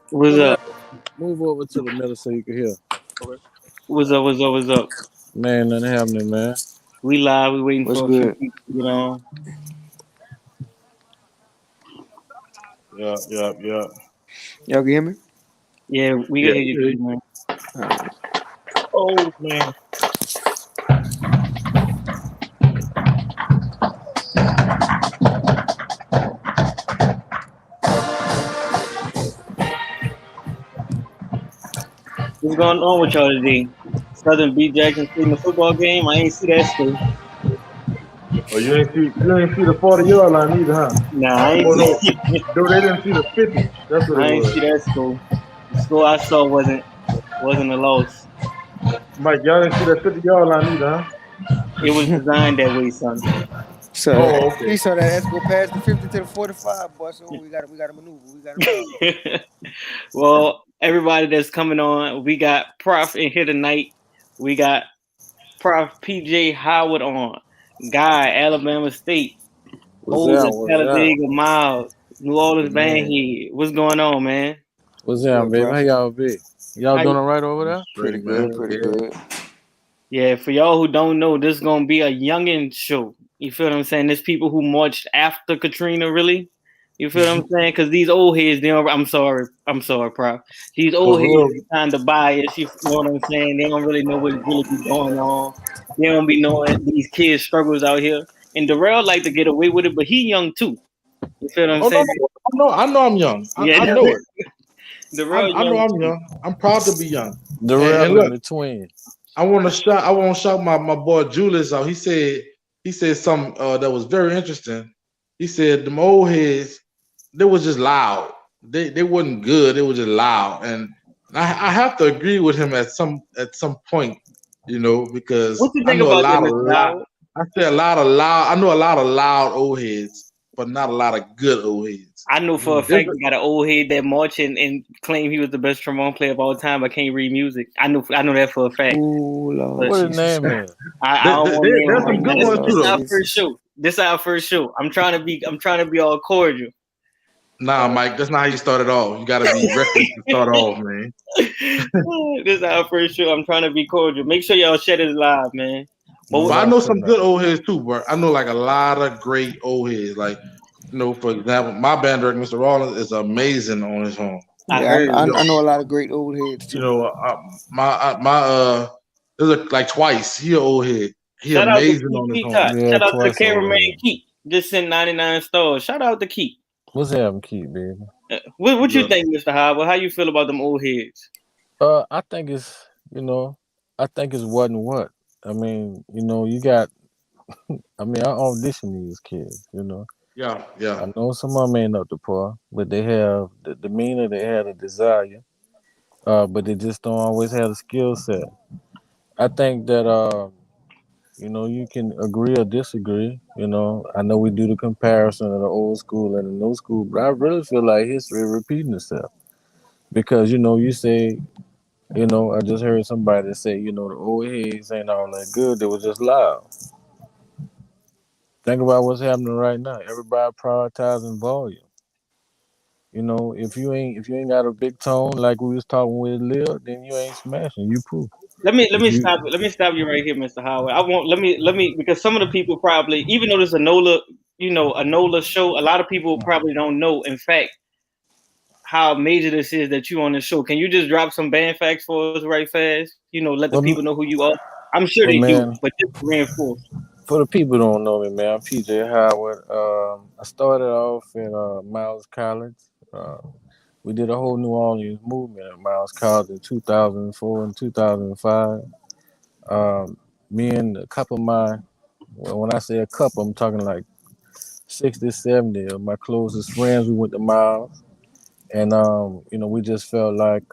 What's up? Move over to the middle so you can hear. Okay. What's up? What's up? What's up? Man, nothing happening, man. We live. We waiting What's for a few good? people to get on. Yeah. Y'all can hear me? Yeah, we Yeah. can hear you, Okay. man. All right. Oh man. What's going on with y'all today? Southern beat Jackson State in the football game. I ain't see that still. Oh, you ain't see the 40 yard line either, huh? Nah, I ain't Oh no, see. no, they didn't see the 50. That's what it I ain't was. see that score. The score I saw wasn't a loss. Mike, y'all didn't see that 50 yard line either, huh? It was designed that way, son. So Oh, okay. he saw that S go past the 50 to the 45, boy. So we got to maneuver. We got to move. Well, everybody that's coming on, we got Prof in here tonight. We got Prof PJ Howard on. Guy, Alabama State. What's Older down? What's down? Talladega Miles, New Orleans Man. Bandhead. What's going on, man? What's What's down, good, baby? How Prophet? y'all be? Y'all How doing you? all right over there? Pretty Straight, good. man. Pretty Yeah. good. Yeah, for y'all who don't know, this is gonna be a youngin' show. You feel what I'm saying? There's people who marched after Katrina, really. You feel what I'm saying? Because these old heads, they don't. I'm sorry, Prof. These For old heads real. are kind of biased. You know what I'm saying? They don't really know what's really be going on. They don't be knowing these kids' struggles out here. And Darrell like to get away with it, but he young too. You feel what I'm Oh no, saying? no, I know I'm young. I Yeah, know it. Darrell I know young I'm too. young. I'm proud to be young. The And Rel look, and the twin. I want to shout my boy Julius out. He said something that was very interesting. He said them old heads, they was just loud. They wasn't good. They was just loud. And I have to agree with him at some point, because What you I think know a about that, lot of Mr. Howard? I say a lot of loud. I know a lot of loud old heads, but not a lot of good old heads. I know for a Mm. There's fact we got an old head that march and claim he was the best trombone player of all time, but can't read music. I know that for a fact. Oh Lord But What his Jesus. name is? I don't want to name him there's right some now. good This ones Oh this too, is Lord though. our first Jesus. show. This is our first show. I'm trying to be all cordial. Nah, Mike, that's not how you started off. You got to be reckless to start off, man. This is our first show. I'm trying to be cordial. Make sure y'all share this live, man. But No But I doubt know to some know. good old heads too, bro. I know like a lot of great old heads. Like, for example, my band director, Mr. Rollins, is amazing on his horn. I Yeah, heard. You I know a lot of great old heads you too. know, my there's like twice. He an old head. He Shout out to amazing Keith on his Peacock. horn. Yeah, Shout out to twice over cameraman here. Keith. Just sent 99 stars. Shout out to Keith. What's happening, Keith, baby? What you Look, think, Mr. Howard? How you feel about them old heads? I think it's I think it's what and what. I mean, you got. I mean, I audition these kids. yeah. I know some of them ain't up to par, but they have the demeanor, they have the desire, but they just don't always have the skill set. I think that you can agree or disagree. I know we do the comparison of the old school and the new school, but I really feel like history repeating itself because you say, I just heard somebody say, the old heads ain't all that good. They were just loud. Think about what's happening right now. Everybody prioritizing volume. If you ain't got a big tone like we was talking with Lil, then you ain't smashing. You poo. Let If me you stop let me stop you right here, Mr. Howard. I want let me because some of the people probably even though this a NOLA, a NOLA show, a lot of people probably don't know in fact how major this is that you on this show. Can you just drop some band facts for us right fast? Let the people well, know who you are. I'm sure well, they do, man, but just reinforce. for the people who don't know me, man, I'm PJ Howard. I started off at Miles College. Uh, we did a whole New Orleans movement at Miles College in 2004 and 2005. Me and a couple of well, when I say a couple, I'm talking like 60, 70 of my closest friends. We went to Miles. And we just felt like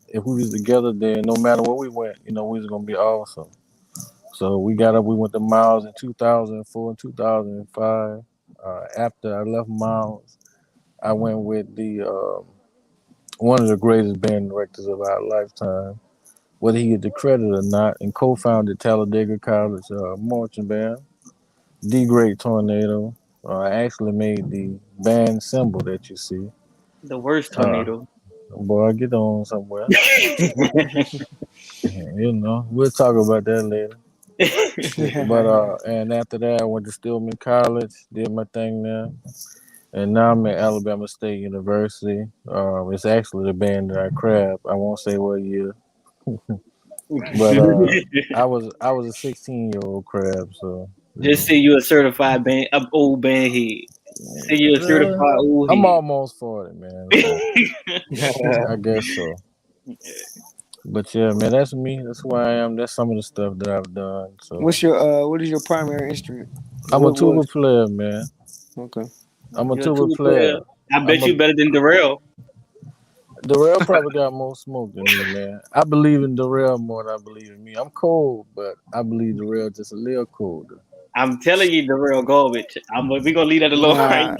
if we was together, then no matter where we went, we was gonna be awesome. So we got up. We went to Miles in 2004 and 2005. After I left Miles, I went with the one of the greatest band directors of our lifetime, whether he get the credit or not, and co-founded Talladega College marching band, D Great Tornado. I actually made the band symbol that you see. The worst Uh, tornado. Boy, get on somewhere. You know, we'll talk about that later. But and after that, I went to Stillman College, did my thing there, and now I'm at Alabama State University. It's actually the band that I crab. I won't say what year, but I was a 16-year-old crab, so you Just know. say you're a certified old band head. Say you're a certified old I'm head. almost 40, man. So I guess so. But yeah, man, that's me. That's who I am. That's some of the stuff that I've done. So What is your primary instrument? I'm a What tuba was player, man. okay? I'm a You're a tuba tuba player. player. I I'm bet a you better than Darrell. Darrell probably got more smoke than me, man. I believe in Darrell more than I believe in me. I'm cold, but I believe Darrell just a little colder. I'm telling you, Darrell garbage. We gonna leave that alone, right? Nah,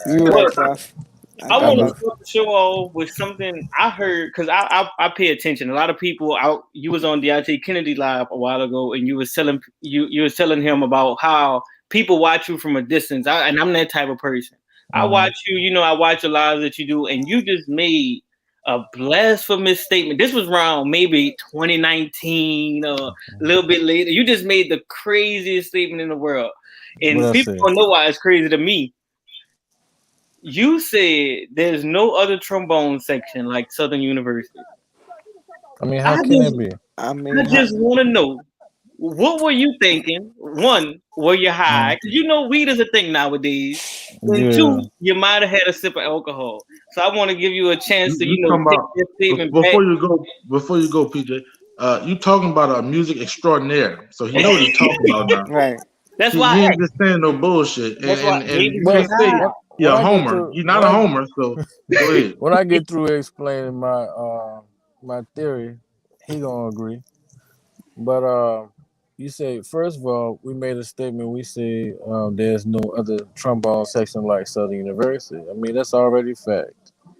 you But right, Prof. I I got want to I'm about start the show off with something I heard because I pay attention. A lot of people out. You was on DIT Kennedy live a while ago, and you was telling him about how people watch you from a distance. And I'm that type of person. I uh, watch you. You know, I watch the lives that you do, and you just made a blasphemous statement. This was around maybe 2019 or a little bit later. You just made the craziest statement in the world, what and I people say. don't know why it's crazy to me. You said there's no other trombone section like Southern University. I mean, how I can just it be? I I mean, just want to know what were you thinking? One, were you high? Mm, Because you know weed is a thing nowadays. And yeah, two, you might have had a sip of alcohol. So I want to give you a chance to You talking take about this statement back. before you go, PJ? You talking about a music extraordinaire? So he know what he talking about now. right. That's He why. he ain't just saying no bullshit, and That's why and and maybe you he was well, can't say high. he when a I get homer. through You're not when a I homer, so go ahead. when I get through explaining my theory, he gonna agree. But you say first of all, we made a statement. We say there's no other trombone section like Southern University. I mean, that's already fact.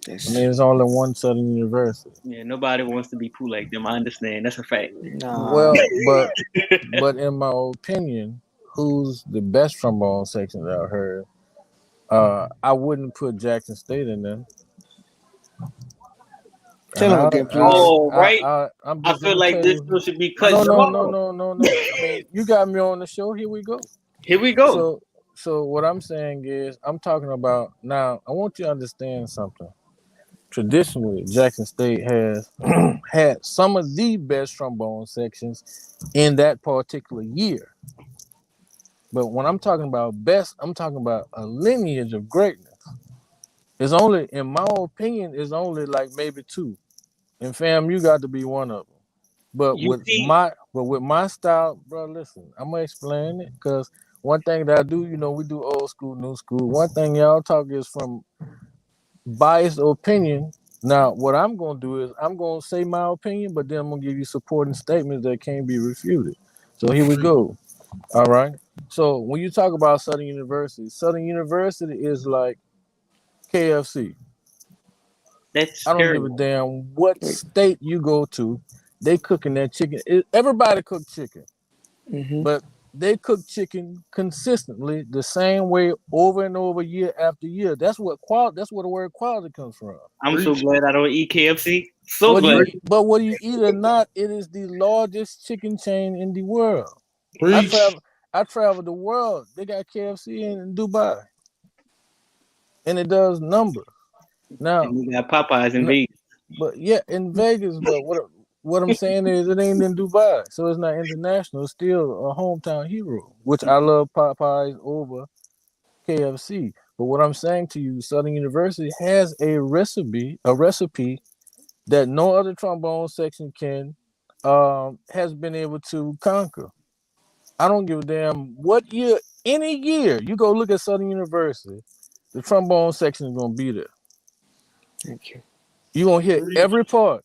I That's mean, there's only one Southern University. Yeah, nobody wants to be cool like them. I understand. That's a fact. nah. Well, but in my opinion, who's the best trombone section that I've heard? I wouldn't put Jackson State in there, and Tell him again, please. Right. I'm I just feel gonna like tell this you. show should be cut No, no, no, short. no, no, no. I mean, you got me on the show. Here we go. Here we go. So, so what I'm saying is, I'm talking about now. I want you to understand something. Traditionally, Jackson State has had some of the best trombone sections in that particular year. But when I'm talking about best, I'm talking about a lineage of greatness. It's only, in my opinion, it's only like maybe two. And fam, you got to be one of them. But You with see, my style, bro, listen, I'm gonna explain it because one thing that I do, we do old school, new school. One thing y'all talk is from biased opinion. Now, what I'm gonna do is I'm gonna say my opinion, but then I'm gonna give you supporting statements that can't be refuted. So here we go. All right. So when you talk about Southern University is like KFC. that's I don't give scary. a damn what Wait. state you go to, they cooking that chicken. Everybody cook chicken, Mm-hmm. but they cook chicken consistently the same way over and over, year after year. That's what quality. That's where the word quality comes from. I'm so Preach, glad I don't eat KFC. So Whether glad. you, preach, but whether you eat it or not, it is the largest chicken chain in the world. I preach. travel. I travel the world. They got KFC in Dubai, and it does numbers. Now, And you got Popeyes in Vegas. but yeah, in Vegas, but what I'm saying is it ain't in Dubai, so it's not international. It's still a hometown hero, which I love Popeyes over KFC. But what I'm saying to you, Southern University has a recipe that no other trombone section can has been able to conquer. I don't give a damn what year, any year you go look at Southern University, the trombone section is gonna be there. Thank you. You're gonna hit Preach. every part.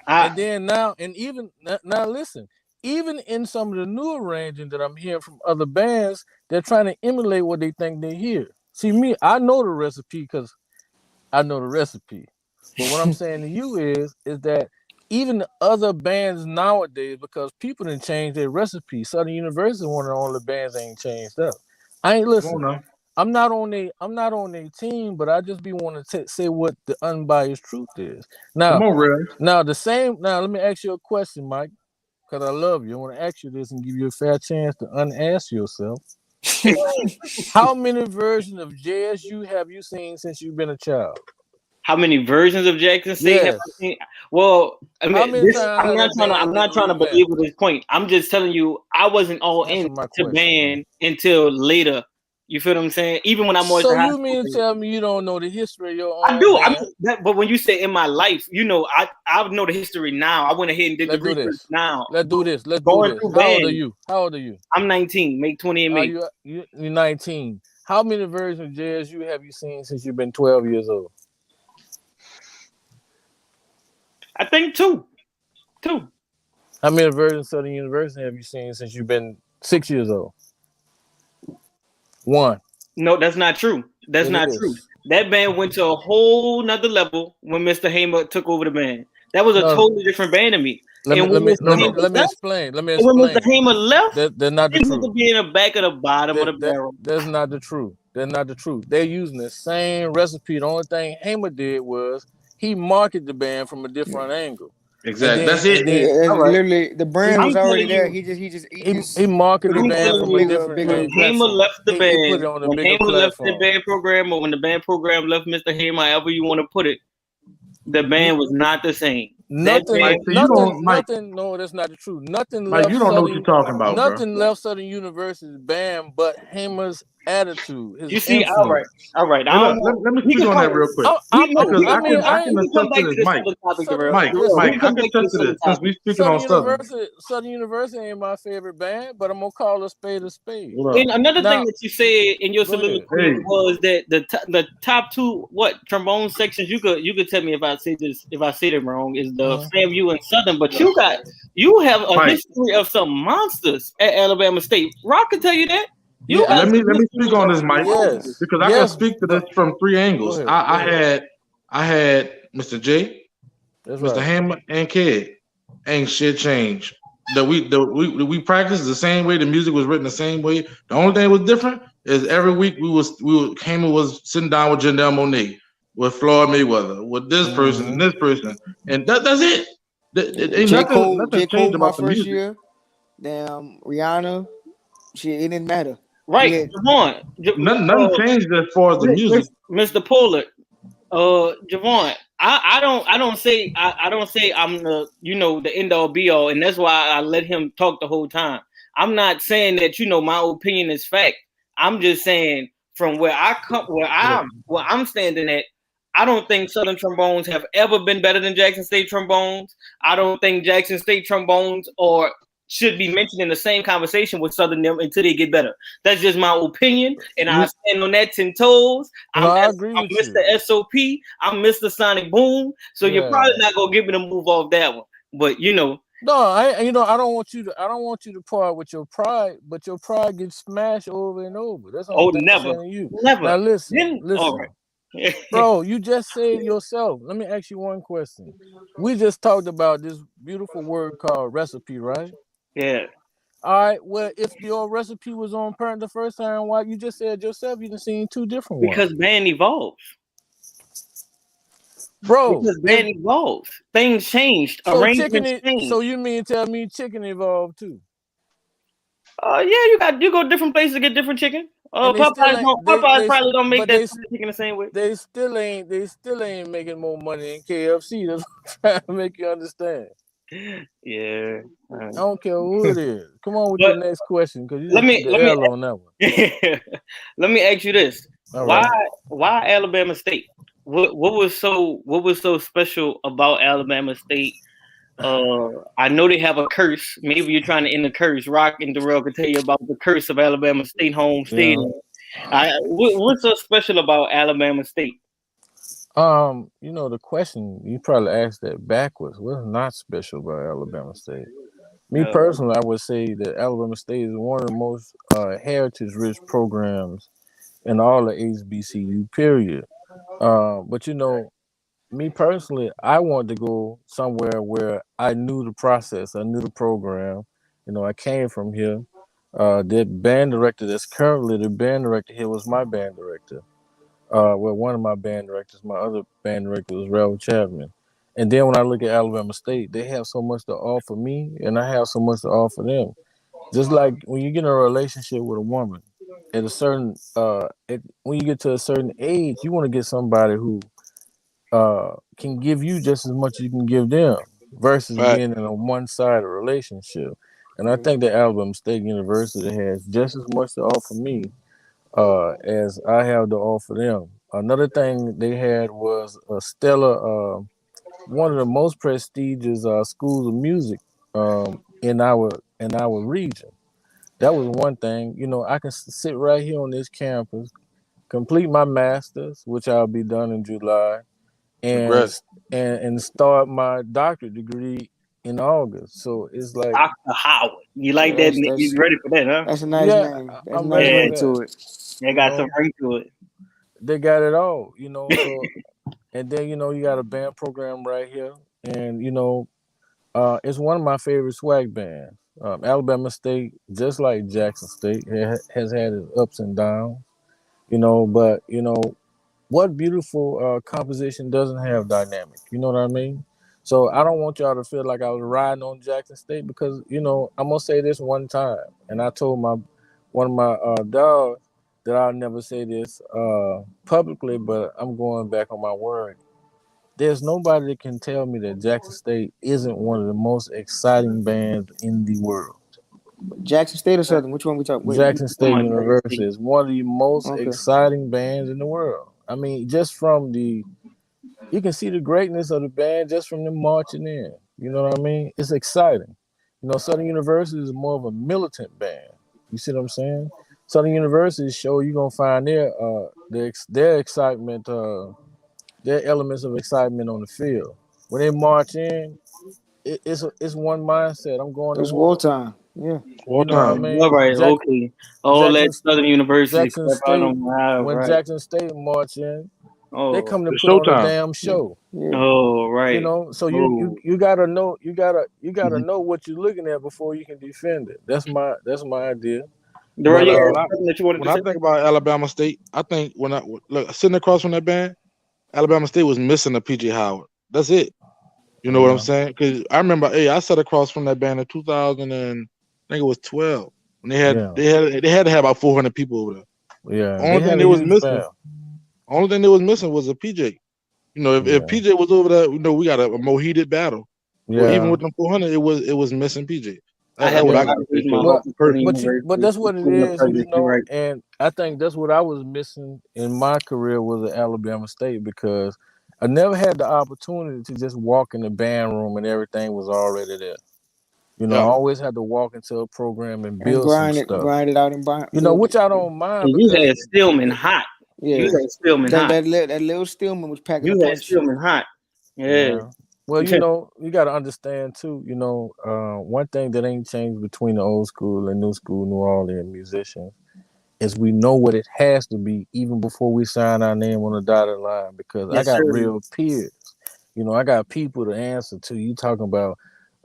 I And then now, and even now, listen, even in some of the new arranging that I'm hearing from other bands, they're trying to emulate what they think they hear. See, me, I know the recipe because I know the recipe. But what I'm saying to you is that even the other bands nowadays, because people didn't change their recipe. Southern University is one of the only bands that ain't changed up. I ain't Come on listen. now. I'm not on a team, but I just be want to say what the unbiased truth is. Come Now, on, Red. now let me ask you a question, Mike, because I love you. I want to ask you this and give you a fair chance to unask yourself. How many versions of JSU have you seen since you've been a child? How many versions of Jackson State have I Yes. seen? Well, I How mean, many this times has that I'm band been not trying to believe revamped? with this point. I'm just telling you, I wasn't all Answer in my to question, man. band until later. You feel what I'm saying? Even when I was So in high you school. mean to tell me you don't know the history of your I own do. band? But when you say in my life, I know the history now. I went ahead and did the Let's do research this. now. Let's do this. Let's do Going this. through How old are band, you? How old are you? I'm 19. Make 20 in Are May. you're 19? How many versions of JSU have you seen since you've been 12 years old? I think two. Two. How many versions of Southern University have you seen since you've been 6 years old? One. No, that's not true. That's It not true. is. That band went to a whole nother level when Mr. Hamer took over the band. That was a No, totally different band to me. let me And when let me Mr. let me Hamer No, let me left, explain. Let me and when Mr. explain. Hamer left, That's not the it went to truth. being the back of the bottom of the That barrel. that's not the truth. That's not the truth. They're using the same recipe. The only thing Hamer did was he marketed the band from a different angle, and exactly. then That's it. and then All right. Literally, the he brand I'm was already telling there. you, he Put marketed the it I'm band on a telling from a you, bigger, different bigger when and Hamer platform. left the he put band, it on a when bigger Hamer left the platform. band program, or when the band program left Mr. Hamer, however you want to put it, the band was not the same. That Nothing, Mike, band, so you don't, Mike. nothing. No, that's not the truth. Mike, you don't know what you're talking about, bro. Nothing left Southern University's band but Hamer's attitude, his you see, influence. all right. Hey, I don't look, know. let me We speak can on come. that real quick I'm, because I mean, I I can ain't We can come attest to back to this, this Mike. other topic, Darrell. Southern. We Mike, Listen, can I come can back to attest this to other this since topic. we speaking on Southern. Southern University ain't my favorite band, but I'm gonna call a spade a spade. What up? And another thing Now, that you said in your go ahead. soliloquy Hey, was that the top two trombone sections, you could tell me if I say them wrong, is the Mhm. FAMU and Southern, but you have a Mike, history of some monsters at Alabama State. Rock can tell you that. You Yeah, got some let me speak history on of this, some Mike, monsters. yes, because I can yes, speak to this but from three go angles. ahead, go ahead. I had Mr. J, That's Mr. right. Hammer, and Kid. Ain't shit changed. We practiced the same way. The music was written the same way. The only thing that was different is every week Hammer was sitting down with Janelle Monáe, with Floyd Mayweather, with this person and Hmm. this person, and that's it. Ain't nothing J. changed Cole, my about the first music. year. Damn, Rihanna. Shit, it didn't matter. We Right, had Javon. Nothing changed as far as the music. Mr. Pollard. Javon, I don't say I'm the the end all be all, and that's why I let him talk the whole time. I'm not saying that my opinion is fact. I'm just saying from where I come, where I'm standing at. I don't think Southern trombones have ever been better than Jackson State trombones. I don't think Jackson State trombones or should be mentioned in the same conversation with Southern them until they get better. That's just my opinion, and I You, stand on that 10 toes. no, I agree I'm with Mr. you. SOP. I'm Mr. Sonic Boom. So you're Yeah. probably not gonna get me to move off that one. But No, I don't want you to. I don't want you to part with your pride, but your pride gets smashed over and over. That's the only oh, thing I'm never, saying to you. never. Now listen, Then all listen, right. bro. You just said yourself. Let me ask you one question. We just talked about this beautiful word called recipe, right? Yeah, All right. Well, if your recipe was on point the first time, why you just said yourself you done seen two different ones, because band evolves. bro? Because If band evolves. Things changed. so, Arrangements so changed. you mean tell me chicken evolved too? Yeah, you go different places to get different chicken. And they still ain't Popeyes probably don't make but that chicken the same way. they still ain't making more money in KFC. That's what I'm trying to make you understand. Yeah. I don't care who it is. Come on with But your next question, because you let just took me the L on that one. let me ask you this: All Why right. Alabama State? What was so special about Alabama State? I know they have a curse. Maybe you're trying to end the curse. Rock and Darrell could tell you about the curse of Alabama State home Yeah. stadium. What's so special about Alabama State? The question you probably asked that backwards. What's not special about Alabama State? Me Uh, personally, I would say that Alabama State is one of the most heritage-rich programs in all of HBCU. Period. But me personally, I wanted to go somewhere where I knew the process, I knew the program. I came from here. The band director that's currently the band director here was my band director. Well, one of my band directors, my other band director was Ralph Chapman. And then when I look at Alabama State, they have so much to offer me, and I have so much to offer them. Just like when you get in a relationship with a woman, at a certain when you get to a certain age, you want to get somebody who can give you just as much as you can give them, versus Fact. being in a one-sided relationship. And I think that Alabama State University has just as much to offer me as I have to offer them. Another thing they had was a stellar, one of the most prestigious schools of music in our region. That was one thing. You know, I can sit right here on this campus, complete my master's, which I'll be done in July, and Congrats. and start my doctorate degree in August. So it's like, Dr. Howard. You like Yeah, that? that's You ready for that, huh? that's a nice yeah, name. That's a I'm nice ready for Yeah, ring that. to it. they You got some know, ring to it. they got it all. You know, so and then you got a band program right here, and it's one of my favorite swag bands. Alabama State, just like Jackson State, has had its ups and downs. But what beautiful composition doesn't have dynamic? You know what I mean? So I don't want y'all to feel like I was riding on Jackson State, because I'm gonna say this one time, and I told my one of my dogs that I'll never say this publicly, but I'm going back on my word. There's nobody that can tell me that Jackson State isn't one of the most exciting bands in the world. Jackson State or Southern? Which one we talking? Wait, Jackson Come State on, Jackson University State. is one of the most okay. exciting bands in the world. I mean, just from you can see the greatness of the band just from them marching in. You know what I mean? It's exciting. Southern University is more of a militant band. You see what I'm saying? Southern University show you're gonna find their excitement, their elements of excitement on the field. When they march in, it's one mindset. I'm going to It's war. wartime. Yeah. All You know what I time. All mean? right, okay. All that Jackson Southern University Jackson crap, I State don't know how, when right? Jackson State march in, they Oh, come to It's put on a showtime. damn Yeah. show. Yeah. oh, right. So Oh, you gotta know you gotta know what you're looking at before you can defend it. That's my idea. Daryl, But you Like had something that you wanted when to I say? think about Alabama State, I think when I look sitting across from that band, Alabama State was missing a PJ Howard. That's it. You know what I'm yeah, saying? Because I remember, hey, I sat across from that band in 2000 and I think it was 12 when yeah, they had to have about 400 people over there. yeah. They Only thing had they a was huge missing, band. only thing they was missing was a PJ. If Yeah, PJ was over there, we got a more heated battle. But even yeah. with them 400, it was missing PJ. I That's have a what I Yeah. lot gotta of say. hate in my So heart But for Southern personally, University. that's what it School of is, Prejudice, you're right. and I think that's what I was missing in my career was at Alabama State, because I never had the opportunity to just walk in the band room and everything was already there. I yeah, always had to walk into a program and And build some stuff. grind it out and build Which it. I don't mind, And you because had Stillman hot. You Yeah. had Stillman hot. That little Stillman was packing a You had punch. Stillman hot. Yeah. yeah. Well, you got to understand too. One thing that ain't changed between the old school and new school New Orleans musicians is we know what it has to be even before we sign our name on the dotted line. Because I Yes, got sir. real peers. I got people to answer to. You talking about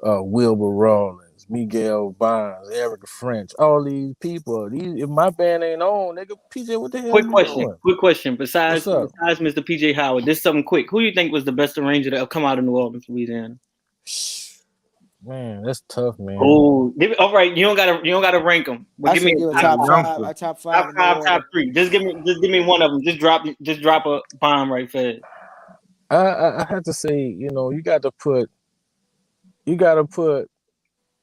Wilbur Rawlins, Miguel Bonds, Eric French, all these people. If my band ain't on, nigga, PJ, what the hell Quick you question. doing? Quick question. What's up? Besides Mr. PJ Howard, this is something quick. Who do you think was the best arranger to come out of New Orleans, Louisiana? Man, that's tough, man. Oh, all right. You don't gotta rank them, but I give me say give a as a a youngster, top top five in no five, top order. three. Just give me one of them. Just drop a bomb right fast. I have to say, you gotta put.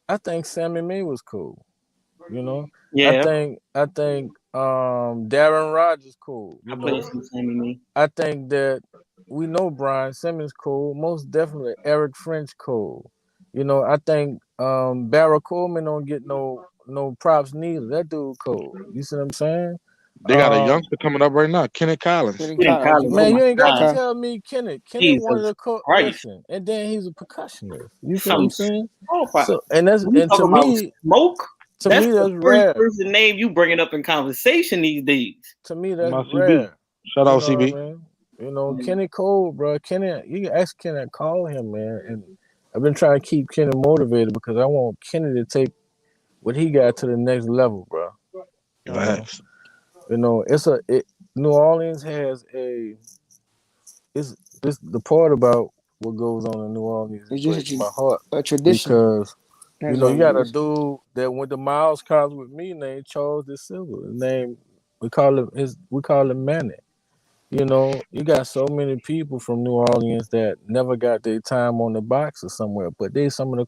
I think Sammy May was cool. You know, Yeah, I think Darren Rogers cool. I played some Sammy Me. I think that we know Brian Simmons cool. Most definitely Eric French cool. I think Barry Coleman don't get no props neither. That dude cool. You see what I'm saying? they got a Um, youngster coming up right now, Kenneth Collins. Kenny Kid Collins. Collins. Oh Man, my you ain't got to God, Ky- tell me Kenneth. Kenneth one of Jesus the Christ! listen, and then he's a percussionist. You feel what I'm Some saying? profile. So and that's When you and talk about smoke, to that's me the that's first rare. person name you bringing up in conversation these days. To me From that's my CB. rare. Shout You out know what CB. I mean? Kenny Cole, bro. Kenny, you can ask Kenny, call him, man. And I've been trying to keep Kenny motivated because I want Kenny to take what he got to the next level, bro. You know, Facts. New Orleans has a it's this the part about what goes on in New Orleans. It It's just breaks my heart a tradition. because That's you all got it a is. dude that went to Miles College with me named Charles De Silva. His name we call him Manny. You got so many people from New Orleans that never got their time on the box or somewhere, but they some of the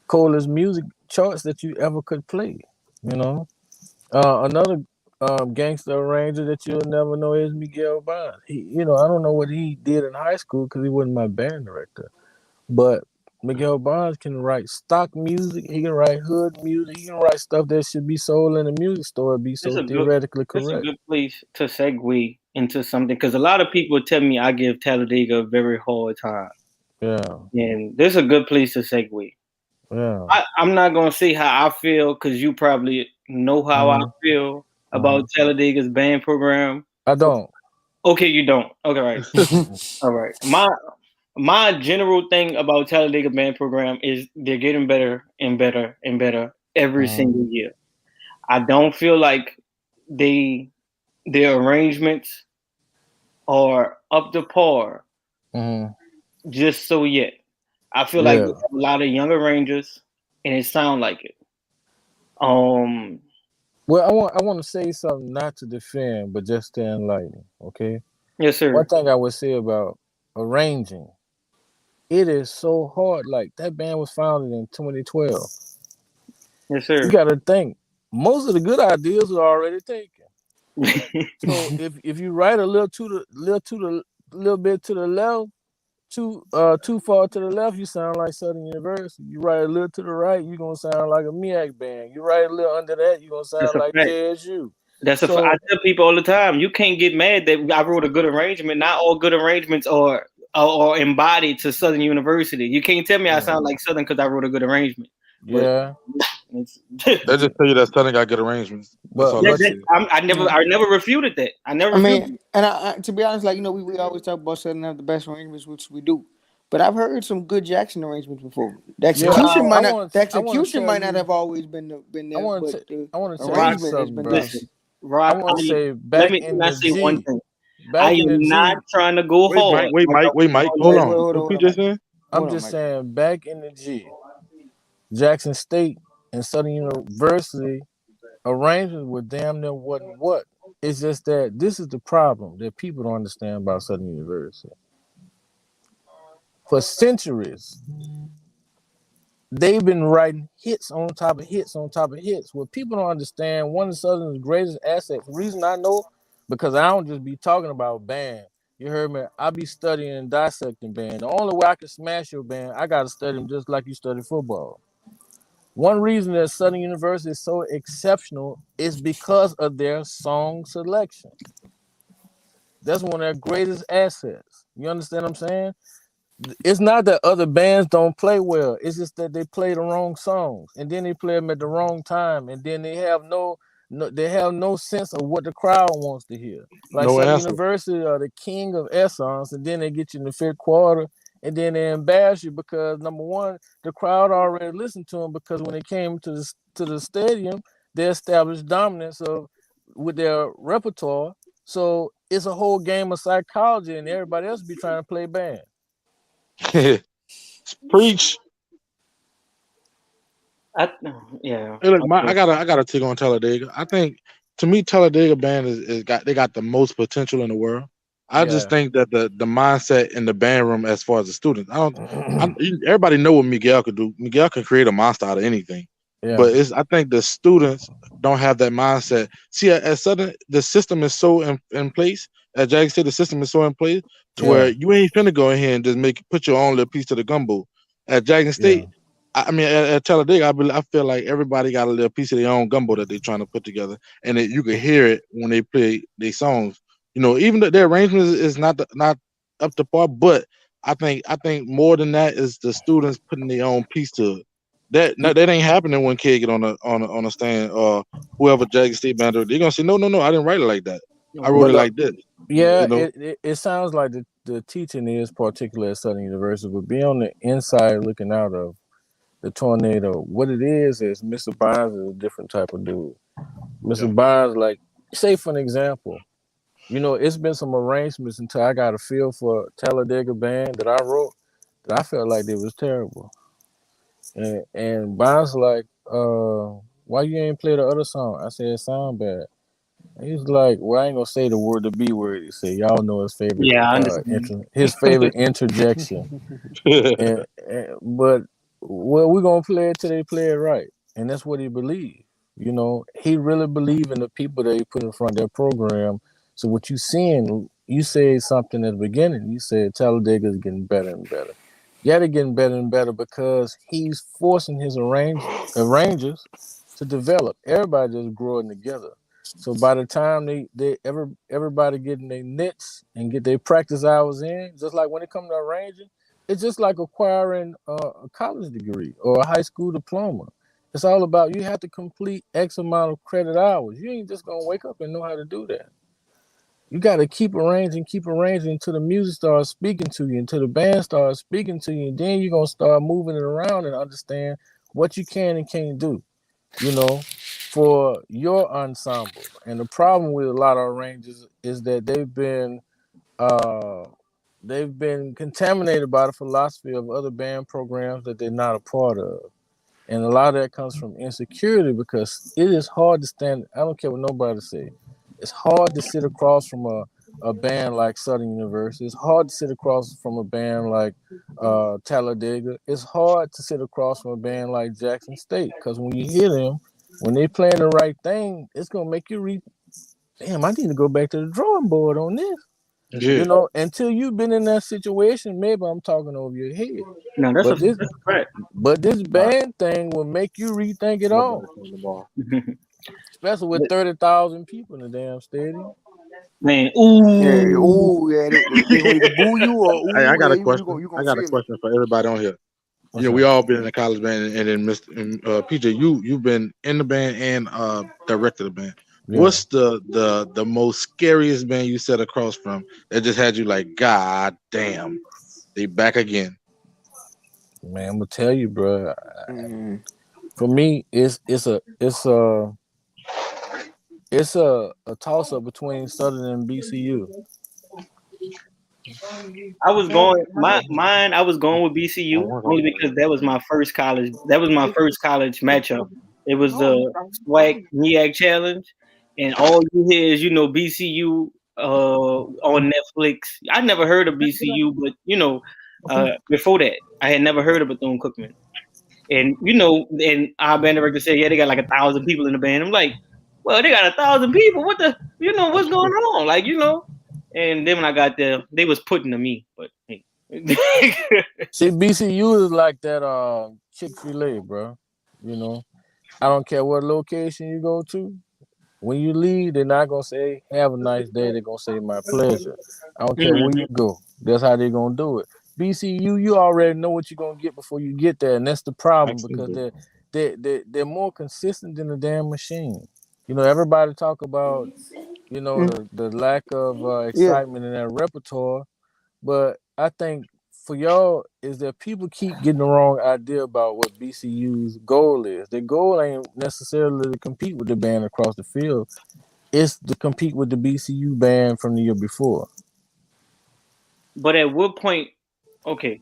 coldest music charts that you ever could play. You know, another gangster arranger that you'll never know is Miguel Bonds. I don't know what he did in high school because he wasn't my band director, but Miguel Bonds can write stock music. He can write hood music. He can write stuff that should be sold in a music store and be It's so a good theoretically it's a correct. good place to segue into something because a lot of people tell me I give Talladega a very hard time, Yeah, and this is a good place to segue. yeah. I'm not gonna say how I feel because you probably know how I hmm feel about hmm Talladega's band program. I So, don't. okay, you don't. Okay, right. All right. My general thing about Talladega band program is they're getting better and better and better every hmm single year. I don't feel like they their arrangements are up to par hmm just so yet. I feel like they Yeah. have a lot of young arrangers and it sound like it. Um Well, I want to say something not to defend, but just to enlighten. Okay. yes One sir. thing I would say about arranging, it is so hard. Like that band was founded in 2012. Yes You sir. got to think most of the good ideas are already taken. So if you write a little bit to the left, too far to the left, you sound like Southern University. You write a little to the right, you're gonna sound like a MEAC band. You write a little under that, you're gonna That's sound a like fact. JSU. That's a I So tell people all the time, you can't get mad that I wrote a good arrangement. Not all good arrangements are embodied to Southern University. You can't tell me I yeah, sound like Southern because I wrote a good arrangement. But yeah. it's They just tell you that Southern got good arrangements. That's But all they but say. you I never refuted that. I never I refuted mean, it. and to be honest, like we always talk about Southern have the best arrangements, which we do. But I've heard some good Jackson arrangements before. yeah, Wow. The I want to execution tell might not you have always been I there, want but to the I want to tell you Rock, arrangement has something, been bro. listen, nice. I Rock. want to say Let me say one thing. I back in the am not G. trying to go Wait, Mike. hard Wait, like I Mike. Wait, was Mike. on Hold Wait, on. hold on, What hold on, PJ Mike. saying? I'm Hold on, just Mike. saying back in the G, Jackson State and Southern University arrangements were damn near wasn't what. It's just that this is the problem that people don't understand about Southern University. For centuries, they've been writing hits on top of hits on top of hits. What people don't understand, one of Southern's greatest assets, the reason I know, because I don't just be talking about band. You heard me? I be studying and dissecting band. The only way I can smash your band, I gotta study them just like you study football. One reason that Southern University is so exceptional is because of their song selection. That's one of their greatest assets. You understand what I'm saying? It's not that other bands don't play well. It's just that they play the wrong songs, and then they play them at the wrong time, and then they have no sense of what the crowd wants to hear. Like No Southern answer. University are the king of essence, and then they get you in the fifth quarter, and then they embarrass you because number one, the crowd already listened to them because when they came to the stadium, they established dominance of with their repertoire. So it's a whole game of psychology, and everybody else be trying to play band. Preach. I yeah. Hey, look, I Okay. gotta take on Talladega. I think to me, Talladega band is got the most potential in the world. I just Yeah. think that the mindset in the band room, as far as the students, everybody know what Miguel could do. Miguel can create a monster out of anything, Yeah. but I think the students don't have that mindset. See, at Southern, the system is so in place. At Jackson State, the system is so in place to where Yeah. you ain't finna go in here and just put your own little piece to the gumbo. At Jackson Yeah. State, I mean, at Talladega, I feel like everybody got a little piece of their own gumbo that they're trying to put together, and you can hear it when they play their songs. Even though their arrangement is not up to par, but I think more than that is the students putting their own piece to it. That ain't happening when kid get on a stand or whoever Jackson State band, they're gonna say no, no, no, I didn't write it like that. I wrote But it like this. yeah, You know, it sounds like the teaching is particular at Southern University, but be on the inside looking out of the tornado. What it is Mr. Bynes is a different type of dude. Mr. Yeah. Bynes, like, say for an example, it's been some arrangements until I got a feel for Talladega Band that I wrote that I felt like it was terrible. And Bynes like, why you ain't play the other song? I said it sound bad. He's like, well, I ain't gonna say the B word. He said, y'all know his favorite, Yeah, I understand. his favorite interjection. But well, we're gonna play it till they play it right, and that's what he believed. He really believed in the people that he put in front of their program. So what you seeing, you said something at the beginning. You said Talladega is getting better and better. Yeah, they're getting better and better because he's forcing his arrangers to develop. Everybody just growing together. So by the time everybody getting their nits and get their practice hours in, just like when it comes to arranging, it's just like acquiring a college degree or a high school diploma. It's all about you have to complete X amount of credit hours. You ain't just gonna wake up and know how to do that. You got to keep arranging until the music starts speaking to you, until the band starts speaking to you, and then you're gonna start moving it around and understand what you can and can't do. For your ensemble. And the problem with a lot of arrangers is that they've been contaminated by the philosophy of other band programs that they're not a part of. And a lot of that comes from insecurity because it is hard to stand. I don't care what nobody say. It's hard to sit across from a band like Southern University. It's hard to sit across from a band like Talladega. It's hard to sit across from a band like Jackson State because when you hear them, when they playing the right thing, it's gonna make you damn, I need to go back to the drawing board on this. Yeah. Until you've been in that situation, maybe I'm talking over your head. No, But that's a fact. this band thing will make you rethink it all. Especially with 30,000 people in the damn stadium. Man, Yeah, ooh. ooh, yeah, they gonna either boo you or Hey, I ooh, got yeah, a you question. gonna I got a feel it. question for everybody on here. What's We up? all been in the college band, and then Mr. PJ, you've been in the band and directed the band. Yeah. What's the most scariest band you sat across from that just had you like, God damn, they back again? Man, I'm gonna tell you, bro. Mm. For me, it's a toss up between Southern and BCU. I was going mine. I was going with BCU only because that was my first college. That was my first college matchup. It was the SWAC NEAC Challenge, and all you hear is BCU on Netflix. I never heard of BCU, but before that, I had never heard of Bethune Cookman. And and our band director said, yeah, they got like 1,000 people in the band. I'm like, well, they got 1,000 people. What the, what's going on? Like, And then when I got there, they was putting to me. But hey, See, BCU is like that Chick-fil-A, bro. I don't care what location you go to. When you leave, they're not gonna say "Have a nice day." They're gonna say "My pleasure." I don't care where you go. That's how they're gonna do it. BCU, you already know what you're gonna get before you get there, and that's the problem because they're more consistent than the damn machine. Everybody talk about the lack of Yeah, excitement in that repertoire, but I think for y'all is that people keep getting the wrong idea about what BCU's goal is. Their goal ain't necessarily to compete with the band across the field. It's to compete with the BCU band from the year before. but at what point? Okay,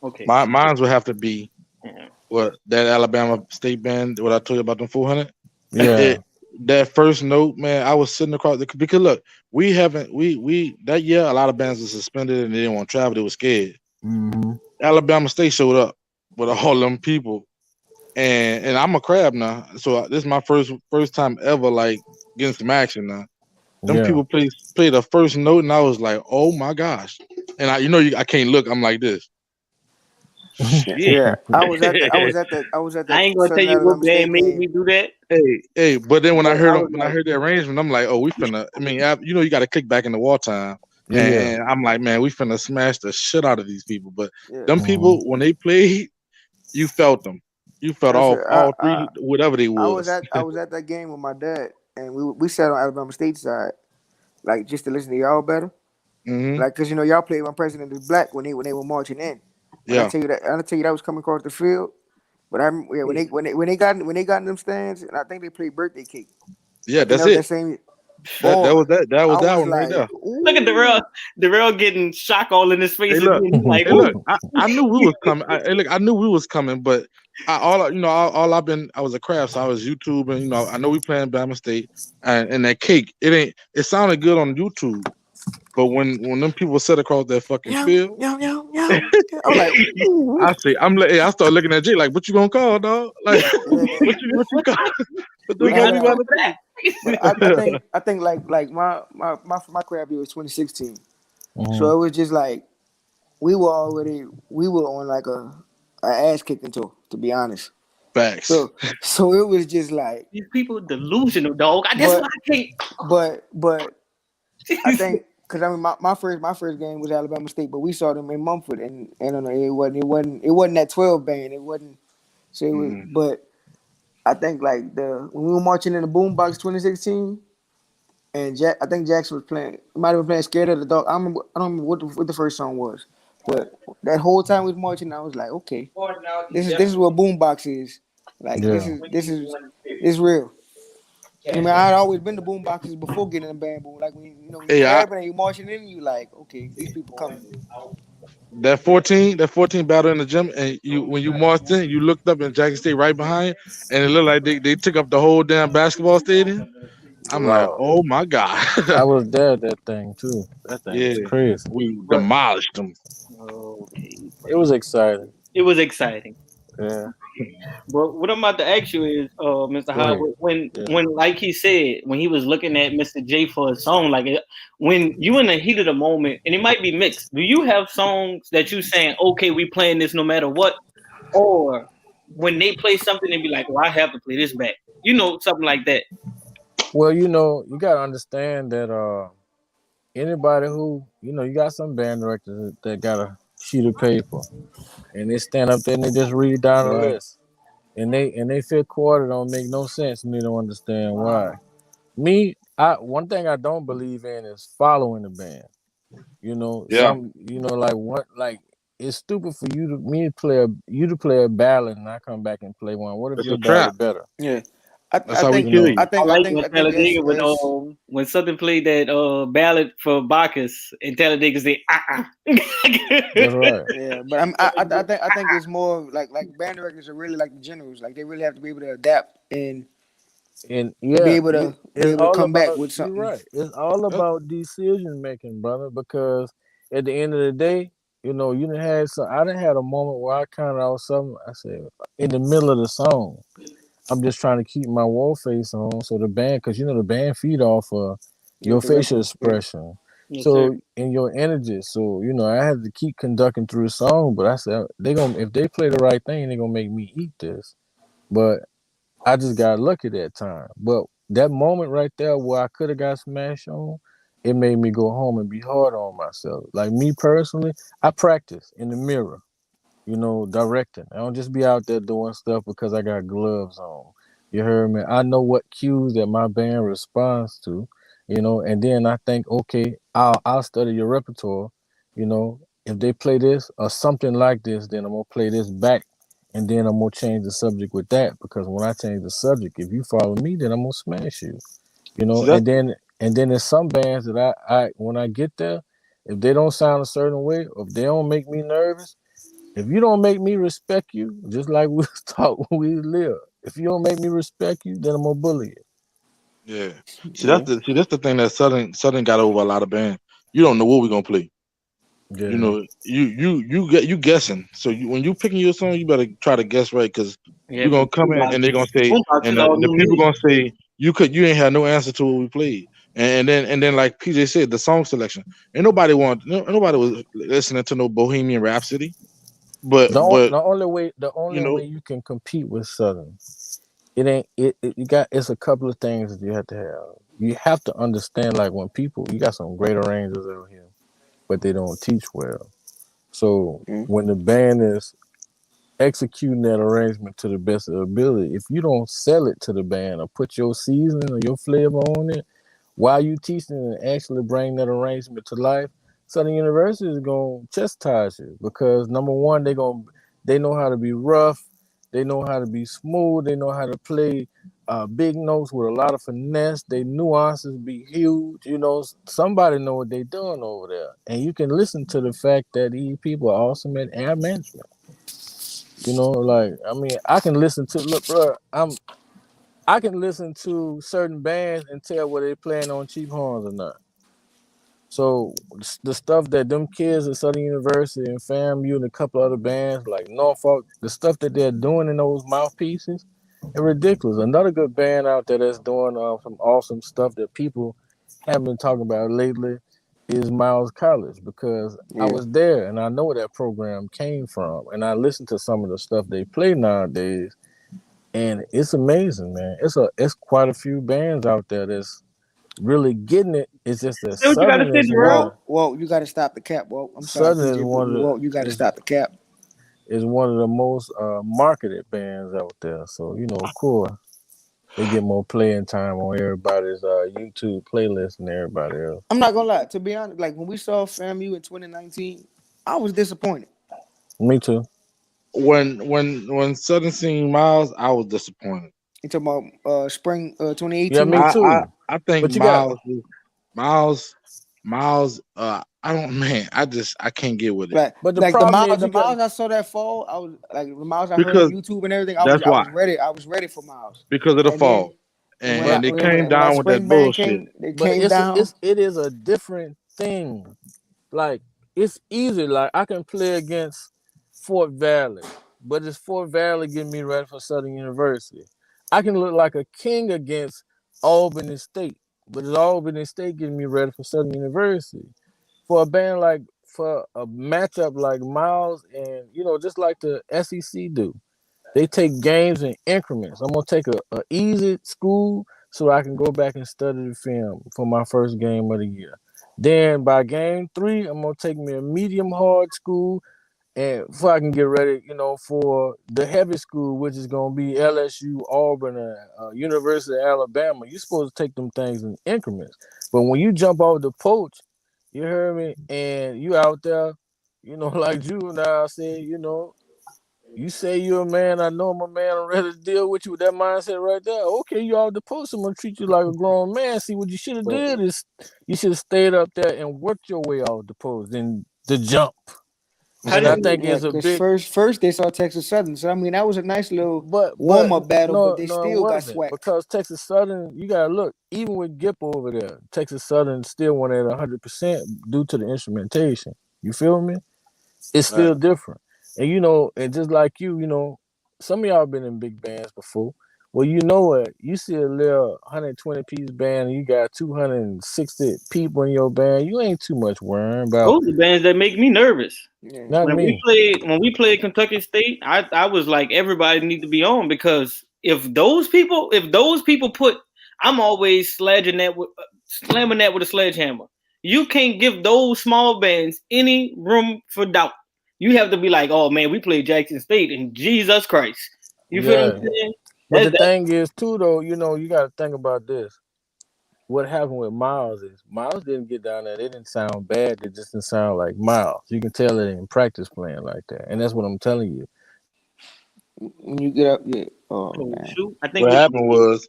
okay. Mine would have to be Yeah. what that Alabama State band. What I told you about the 400. Yeah. That first note, man, I was sitting across because look, we haven't we that year a lot of bands were suspended and they didn't want to travel. They were scared. Mm-hmm. Alabama State showed up with all them people, and I'm a crab now, so this is my first time ever like getting some action now. Them Yeah. people played the first note, and I was like, oh my gosh, and I can't look. I'm like this. Shit. yeah. I was at that I ain't gonna tell Southern you what Alabama band State made game. me do that, Hey, but then when but I heard I them, was when I like, heard the arrangement, I'm like, oh, we finna. I mean, you got to click back in the wartime, Yeah. and I'm like, man, we finna smash the shit out of these people. But Yeah. them Mm-hmm. people, when they played, you felt them. You felt That's it. all three, whatever they was. I was at that game with my dad, and we sat on Alabama State side, like just to listen to y'all better, Hmm. like because y'all played "My President Is Black" when they were marching in. Yeah. When I tell you that was coming across the field. But yeah, when they got in them stands, and I think they played Birthday Cake. Yeah, I think that's that was it. that same. That was Boy, that was I that was one right like, there. Look at ooh, Darrell getting shock all in his Hey, face look. again. He like, Hey, look. ooh. I knew we was coming. Hey, look, I knew we was coming, but all I've been. I was a craft, so I was YouTube, and I know we playing Bama State, and that cake. It ain't. It sounded good on YouTube, but when them people sit across that fucking yo, field, yo, yo, yo. I was like, ooh, I say, I start looking at Jay like, what you gonna call, dog? Like, yeah. what you call? What the We fuck gotta But you do about uh, it to for do? but I think like my crab year was 2016, so Mhm. it was just like we were on like a ass kicking tour, to be honest. Facts. So it was just like, These people delusional, dog. That's why but I can't. but I think because I mean my first game was Alabama State, but we saw them in Mumford, and it wasn't that 12 band. It wasn't, so it was, Mm, but I think like the when we were marching in the Boombox 2016, and I think Jackson was playing. He might have been playing "Scared of the Dark." I don't remember what the first song was, but that whole time we was marching, I was like, okay, this is what Boombox is. Like this Yeah. is this is this real. I mean, I had always been to boomboxes before getting in the band boom. Like when you Hey, crabbing and you marching in, you like, okay, these people coming. that 14 battle in the gym, and you when you marched in, you looked up and Jackson State right behind, and it looked like they took up the whole damn basketball stadium. I'm like, Wow. oh my god, I was there at that thing too. That thing yeah, was crazy. we But demolished them. okay, It was exciting. it was exciting. Yeah. But what I'm about to ask you is, Mr. Go ahead. Howard, when Yeah. when like he said, when he was looking at Mr. J for a song, like when you in the heat of the moment, and it might be mixed. Do you have songs that you saying, okay, we playing this no matter what, or when they play something, they be like, well, I have to play this back, something like that. Well, you gotta understand that anybody who you got some band directors that got a sheet of paper and they stand up there and they just read down the Right. list. And they feel quarter don't make no sense and they don't understand why. Me, I one thing I don't believe in is following the band. Yeah, Like what like it's stupid for you to play a ballad and I come back and play one. What if it's your a trap. ballad better? Yeah, I, That's I how we think You kill know. I you. I think I like think when I think Talladega as when something played that ballad for Bacchus and Talladega say That's right. yeah, but I think it's more like band directors are really like the generals. Like they really have to be able to adapt and And be yeah, able to be it's able to all come back about with you're something. right. It's all Yep. about decision making, brother. Because at the end of the day, you done had some. I done had a moment where I counted out something. I said in the middle of the song, I'm just trying to keep my wall face on, so the band, because the band feed off of Your your facial direction, yeah. expression, yes, sir. so in your energy. So I had to keep conducting through the song. But I said they gonna if they play the right thing, they gonna make me eat this. But I just got lucky that time. But that moment right there where I could have got smashed on, it made me go home and be hard on myself. Like me personally, I practice in the mirror, directing. I don't just be out there doing stuff because I got gloves on. You heard me? I know what cues that my band responds to, and then I think, okay, I'll study your repertoire, if they play this or something like this, then I'm gonna play this back and then I'm gonna change the subject with that because when I change the subject, if you follow me, then I'm gonna smash you. See, that's And then there's some bands that I when I get there, if they don't sound a certain way, or if they don't make me nervous, if you don't make me respect you, just like we was taught when we live, if you don't make me respect you, then I'm gonna bully you. yeah. Yeah, That's the thing that Southern got over a lot of bands. You don't know what we're gonna play. Yeah. You guessing. So when you picking your song, you better try to guess right because Yeah, we're gonna come in and they're gonna say, boombox and is all the new people music. gonna say you ain't had no answer to what we played, and then like PJ said, the song selection. Nobody was listening to no Bohemian Rhapsody, but The, but the only way the you only know way you can compete with Southern, it ain't it you got it's a couple of things that you have to have. You have to understand like when people you got some great arrangers out here, but they don't teach well. So mm, when the band is executing that arrangement to the best of their ability, if you don't sell it to the band or put your seasoning or your flavor on it while you teaching and actually bring that arrangement to life, Southern University is gonna chastise you because number one, they know how to be rough. They know how to be smooth. They know how to play big notes with a lot of finesse. They nuances be huge. Somebody know what they doing over there, and you can listen to the fact that these people are awesome at air management. Like I mean, I can listen to look, bro. I can listen to certain bands and tell whether they playing on cheap horns or not. So the stuff that them kids at Southern University and FAMU and a couple other bands like Norfolk, the stuff that they're doing in those mouthpieces, is ridiculous. Another good band out there that's doing some awesome stuff that people haven't been talking about lately is Miles College, because I Yeah. was there and I know where that program came from, and I listen to some of the stuff they play nowadays, and it's amazing, man. It's quite a few bands out there that's really getting it. It's just that Say what you got to Southern say, is one Darrell. of Well, you got to stop the cap. Well, I'm sorry, Southern is PJ, but one of the you got to stop the cap. is one of the most marketed bands out there. So of course, they get more playing time on everybody's YouTube playlist and everybody else. I'm not gonna lie. To be honest, like when we saw FAMU in 2019, I was disappointed. Me too. When Southern seen Miles, I was disappointed. You talking about spring Yeah, 2018? me too. I think But you got Miles Miles. I don't man. I can't get with it but the Like problem is the you got miles I saw that fall, I was like the miles I heard on because YouTube and everything. that's I why was ready. I was ready for miles. because of the And then fall, and they but came when that down with that spring band bullshit. came, they but came down. it is a different thing. Like it's easy. Like I can play against Fort Valley, but it's Fort Valley getting me ready for Southern University. I can look like a king against Albany State, but it's Albany State getting me ready for Southern University. For a band like for a matchup like Miles and just like the SEC do, they take games in increments. I'm gonna take a easy school so I can go back and study the film for my first game of the year. Then by game three, I'm gonna take me a medium hard school and before I can get ready, for the heavy school, which is gonna be LSU, Auburn, and University of Alabama. You're supposed to take them things in increments. But when you jump off the porch, you hear me, and you out there, like Juvenile said, you say you're a man, I know I'm a man, I'm ready to deal with you with that mindset right there. Okay, you out the post, I'm gonna treat you like a grown man. See, what you should have But did is you should have stayed up there and worked your way off the post, then the jump. How And I did think yeah, it's a because big, first they saw Texas Southern, so I mean that was a nice little but warm up battle, but no, they no, it still got wasn't, swacked. because Texas Southern, you gotta look, even with Gip over there, Texas Southern still went at 100% due to the instrumentation. You feel me? It's Right. still different. And and just like some of y'all been in big bands before. Well, you know what? You see a little 120 piece band and you got 260 people in your band. You ain't too much worrying about. those are bands that make me nervous? Yeah. Not me. When we played Kentucky State, I was like everybody need to be on because if those people put, I'm always slamming that with a sledgehammer. You can't give those small bands any room for doubt. You have to be like, oh man, we played Jackson State and Jesus Christ. You feel what I'm Yeah. saying? But the That's thing is too though, you gotta think about this. What happened with Miles is Miles didn't get down there. They didn't sound bad. They just didn't sound like Miles. You can tell it in practice playing like that. And that's what I'm telling you. When you get up, yeah. Oh oh man, shoot. I think What we happened was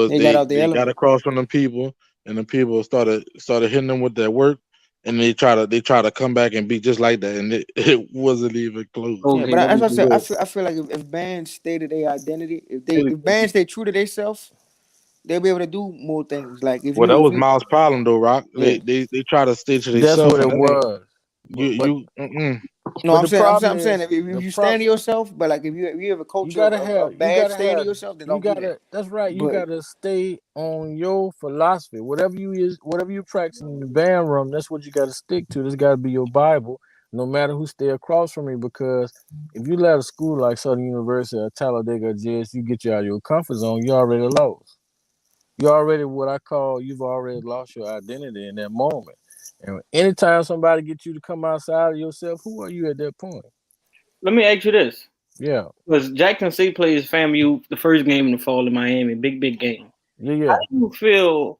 they got out the they got element. across from the people, and the people started hitting them with their work, and they try to come back and be just like that, and it wasn't even close. Yeah, okay, but let as me I do said, this. I feel like if bands stay to their identity, There we if bands stay true to themselves, they'll be able to do more things. Like Well, that if was you Miles' problem though, Rock. yeah. They try to stay to That's themselves, what and it that ain't was. But you. No, but the problem I'm saying is if the you prop stand to yourself, but like if you have a you culture gotta of have you bad gotta staying to have yourself, then you don't do that. gotta that's right, you But gotta stay on your philosophy. Whatever you practice in the band room, that's what you gotta stick to. This gotta be your Bible, no matter who stay across from you, because if you let a school like Southern University or Talladega or JS, you get you out of your comfort zone, you already lost. You already what I call you've already lost your identity in that moment. And anytime somebody gets you to come outside of yourself, who are you at that point? Let me ask you this. Yeah, Because Jackson State plays FAMU the first game in the fall in Miami, big game. yeah, How yeah. do you feel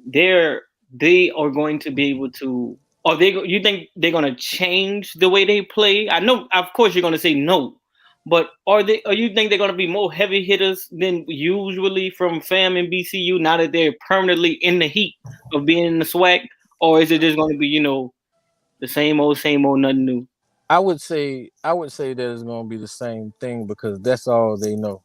they are going to be able to? You think they're going to change the way they play? I know, of course, you're going to say no, But are they? Are you think they're gonna be more heavy hitters than usually from Fam and BCU now that they're permanently in the heat of being in the swag, or is it just gonna be the same old, nothing new? I would say that it's gonna be the same thing because that's all they know.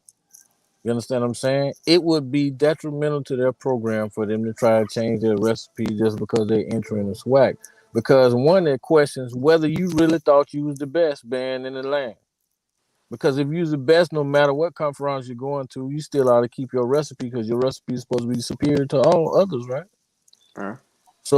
You understand what I'm saying? It would be detrimental to their program for them to try to change their recipe just because they're entering the swag. Because one, it questions whether you really thought you was the best band in the land. Because if you're the best, no matter what conference you're going to, you still ought to keep your recipe because your recipe is supposed to be superior to all others, right? Uh,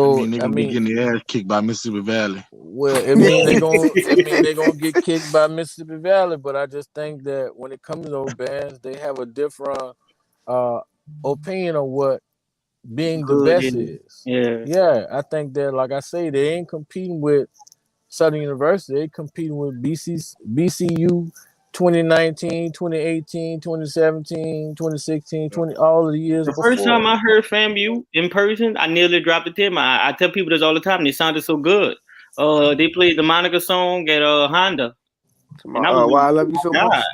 I So mean, they're I gonna be mean, getting their ass kicked by Mississippi Valley. well, it mean they gonna get kicked by Mississippi Valley, but I just think that when it comes to those bands, they have a different uh opinion on what being the Good, best yeah, is. yeah. Yeah, I think that like I say, they ain't competing with Southern University, they competing with BCU 2019, 2018, 2017, 2016, 20 all of the years The first time before. I heard FAMU in person, I nearly dropped a tear. I tell people this all the time. They sounded so good. They played the Monica song at Honda, and I was why I like, love "Oh you so my god, much.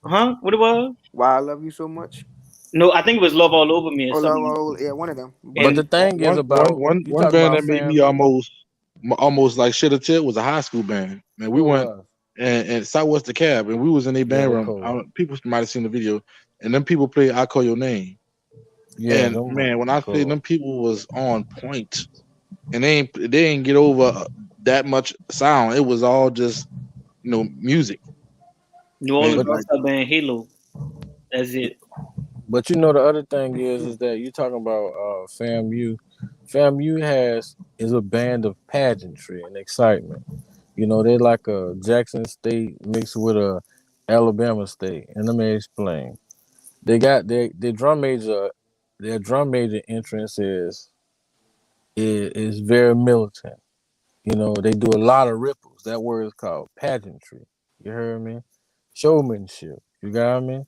huh? What it was?" Why I love you so much. No, I think it was "Love All Over Me" or Oh, love, something. oh, yeah, one of them. But But the And thing is about you One talk band about that made me FAMU. almost like shit a tip was a high school band. Man, we Who went was? and Southwest the Cab, and we was in a Yeah, band they room. cold. People might have seen the video, and then people played "I Call Your Name." Yeah, And them man, when I say cold. them people was on point, and they ain't get over that much sound. It was all just music, New man. Orleans But Like All-Star Band Halo. That's it. but the other thing is that you talking about FAMU. FAMU is a band of pageantry and excitement. They're like a Jackson State mixed with a Alabama State. And let me explain. They got their drum major entrance is very militant. They do a lot of ripples. That word is called pageantry. You heard me? Showmanship. You got me?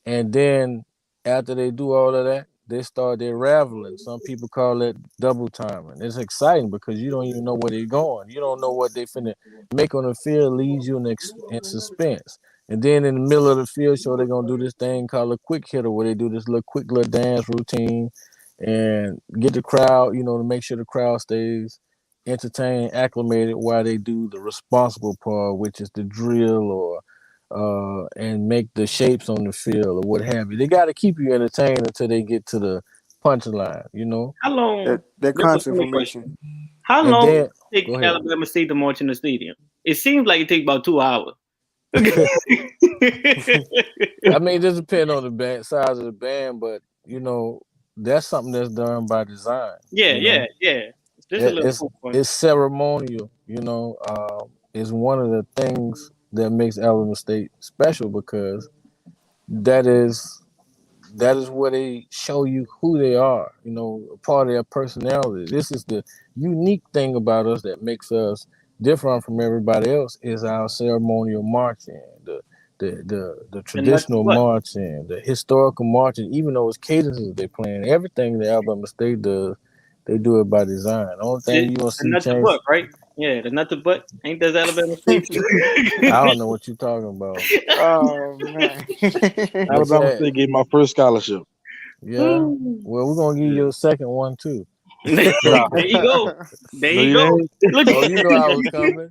And then after they do all of that, they start their raveling. Some people call it double timing. It's exciting because you don't even know where they're going. You don't know what they finna make on the field, leaves you in suspense. And then in the middle of the field show, they're gonna do this thing called a quick hitter, where they do this little quick little dance routine and get the crowd, to make sure the crowd stays entertained, acclimated while they do the responsible part, which is the drill or and make the shapes on the field or what have you. They got to keep you entertained until they get to the punchline. How long? that This is a concert funny formation. question. How And long does then it take go ahead. Alabama State to march in the stadium? It seems like it takes about 2 hours. I mean, it just depends on the band size of the band, but that's something that's done by design. Yeah, You know, yeah. This is a it, little it's fun. it's ceremonial. It's one of the things that makes Alabama State special because that is that is where they show you who they are, a part of their personality. This is the unique thing about us that makes us different from everybody else is our ceremonial marching, the The nuts and traditional butt. marching, the historical marching, even those cadences they playing, everything that Alabama State does, they do it by design. The only thing The you gonna see nut to change, butt, right? Yeah, the nut to butt. Ain't that Alabama State? I don't know what you're talking about. Oh man. But Alabama yeah, State gave my first scholarship. yeah. Well, we're gonna give Yeah. you a second one too. There But you go. There No, you you go. ain't. Look oh, at you know I was coming.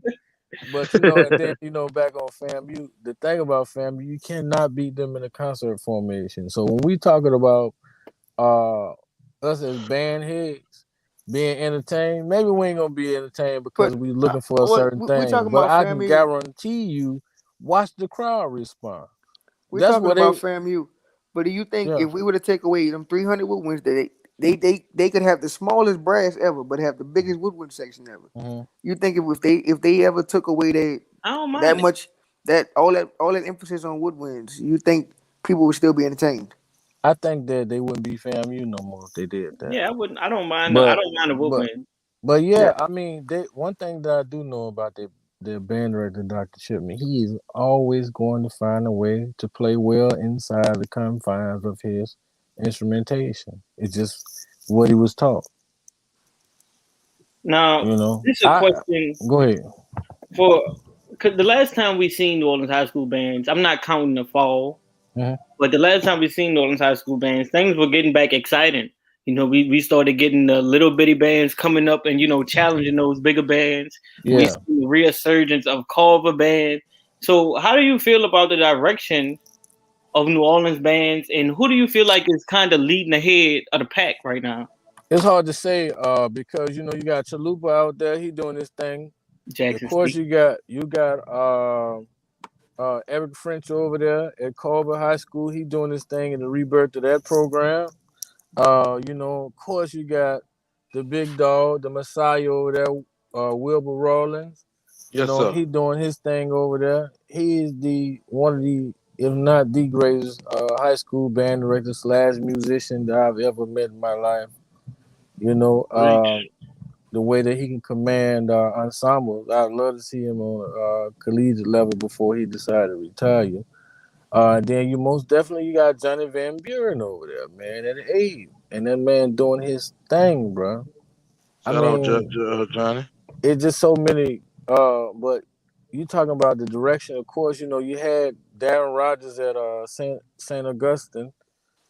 But and then back on FAMU, the thing about FAMU, you cannot beat them in a concert formation. So when we talking about uh us as band heads being entertained, maybe we ain't gonna be entertained because but we looking for a what certain we thing. talking But about I can FAMU? guarantee you, watch the crowd respond. We That's talking what about they. FAMU. But do you think Yeah. if we were to take away them 300 woodwinds, that they could have the smallest brass ever, but have the biggest woodwind section ever? Mhm. You think if they ever took away I don't that mind it. much that emphasis on woodwinds, you think people would still be entertained? I think that they wouldn't be FAMU no more if they did that. Yeah, I wouldn't. I don't mind. I But don't mind the but Wolfman. But Yeah. yeah, I mean, one thing that I do know about their band director, Dr. Chipman, he is always going to find a way to play well inside the confines of his instrumentation. It's just what he was taught. Now, You know, this is a I question go ahead. for 'cause the last time we seen New Orleans high school bands, I'm not counting the fall, Mhm. but the last time we seen New Orleans high school bands, things were getting back exciting. We started getting the little bitty bands coming up and challenging those bigger bands. We Yeah, see the resurgence of cover band. So how do you feel about the direction of New Orleans bands, and who do you feel like is kind of leading ahead of the pack right now? it's hard to say because you got Chalupa out there. He doing his thing. Of Jackson course, State. you got Eric French over there at Culver High School. He doing his thing in the rebirth of that program. Of course, you got the big dog, the Messiah over there, Wilbur Rawlins. Yes, sir. He doing his thing over there. He is the one of the, if not the greatest, high school band director slash musician that I've ever met in my life. You know, Preach. the way that he can command ensembles. I'd love to see him on a collegiate level before he decided to retire. Then you got Johnny Van Buren over there, man, at Abe, and that man doing his thing, bro. I Shout out mean, Johnny. it's just so many. But you talking about the direction? Of course, you had Darren Rogers at Saint Augustine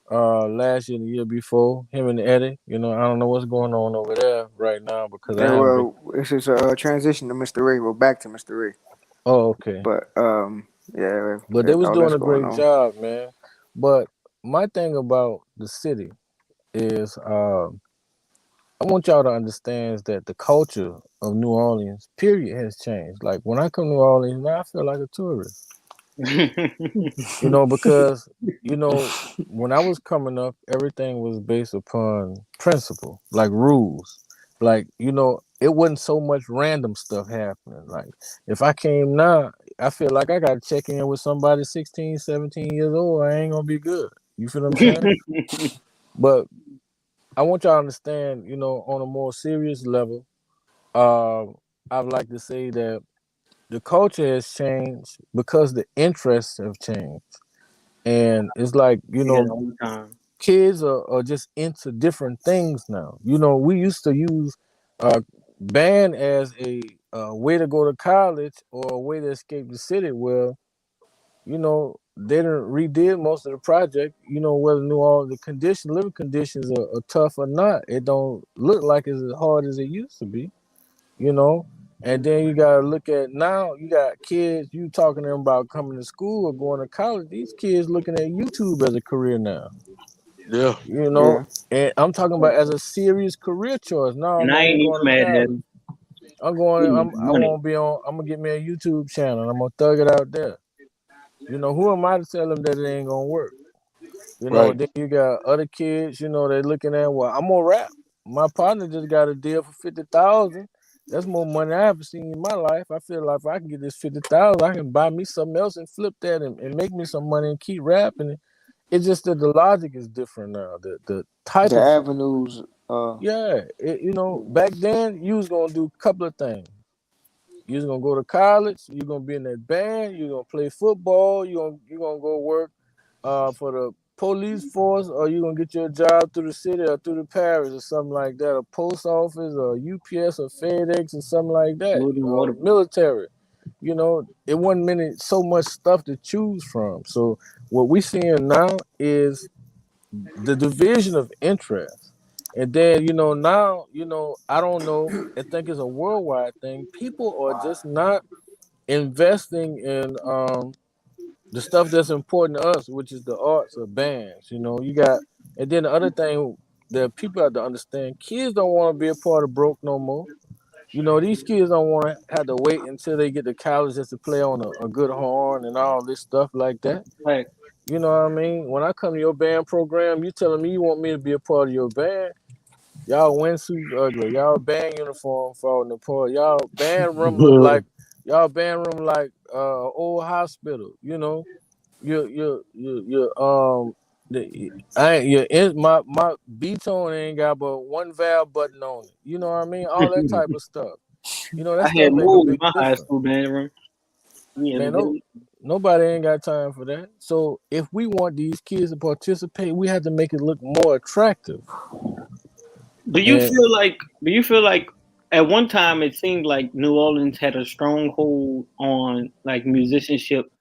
last year, the year before. Him and Eddie. I don't know what's going on over there right now because I Yeah, haven't been. well, this is a transition to Mr. Ray. Well, back to Mr. Ray. Oh, okay. But yeah, But they was all doing that's a going great on. job, man. But my thing about the city is I want y'all to understand is that the culture of New Orleans, period, has changed. Like when I come to New Orleans now, I feel like a tourist. Because when I was coming up, everything was based upon principle, like rules. Like, it wasn't so much random stuff happening. Like if I came now, I feel like I gotta check in with somebody 16, 17 years old. I ain't gonna be good. You feel what I'm saying? But I want y'all to understand, on a more serious level, uh, I'd like to say that the culture has changed because the interests have changed. And it's like, Yeah, all the time. kids are just into different things now. We used to use uh, band as a way to go to college or a way to escape the city. Well, they didn't redid most of the project. Whether New Orleans, living conditions are tough or not, it don't look like it's as hard as it used to be. You know, and then you gotta look at now. You got kids. You talking to them about coming to school or going to college. These kids looking at YouTube as a career now. Yeah. You know, Yeah, and I'm talking about as a serious career choice. No, And I man, ain't even going to mad at college. him. I'm going. He I money. want to be on. I'm gonna get me a YouTube channel. And I'm gonna thug it out there. Who am I to tell them that it ain't gonna work? Right. Then you got other kids. They looking at, well, I'm gonna rap. My partner just got a deal for 50,000. That's more money I ever seen in my life. I feel like if I can get this 50,000, I can buy me something else and flip that and make me some money and keep rapping. It's just that the logic is different now. The type the of avenues. yeah, back then you was gonna do a couple of things. You was gonna go to college. You're gonna be in that band. You're gonna play football. You gonna go work for the police force, or you gonna get your job through the city or through the parish or something like that, a post office or UPS or FedEx or something like that, Food and or water. military. It wasn't many so much stuff to choose from. So what we seeing now is the division of interest. And then, now, I don't know, I think it's a worldwide thing. People are just not investing in the stuff that's important to us, which is the arts or bands. You got, and then the other thing that people have to understand, kids don't want to be a part of broke no more. These kids don't want to have to wait until they get to college just to play on a good horn and all this stuff like that. Like, You know what I mean? When I come to your band program, you telling me you want me to be a part of your band. Y'all windsuits ugly. Y'all band uniform falling apart. Y'all band room like old hospital. You I ain't my B tone ain't got but one valve button on it. You know what I mean? All that type of stuff. That I stuff had make a mold in big my high difference. school band room. Yeah, Man, no, nobody ain't got time for that. So if we want these kids to participate, we have to make it look more attractive. do you And feel like? Do you feel like? at one time it seemed like New Orleans had a stronghold on like musicianship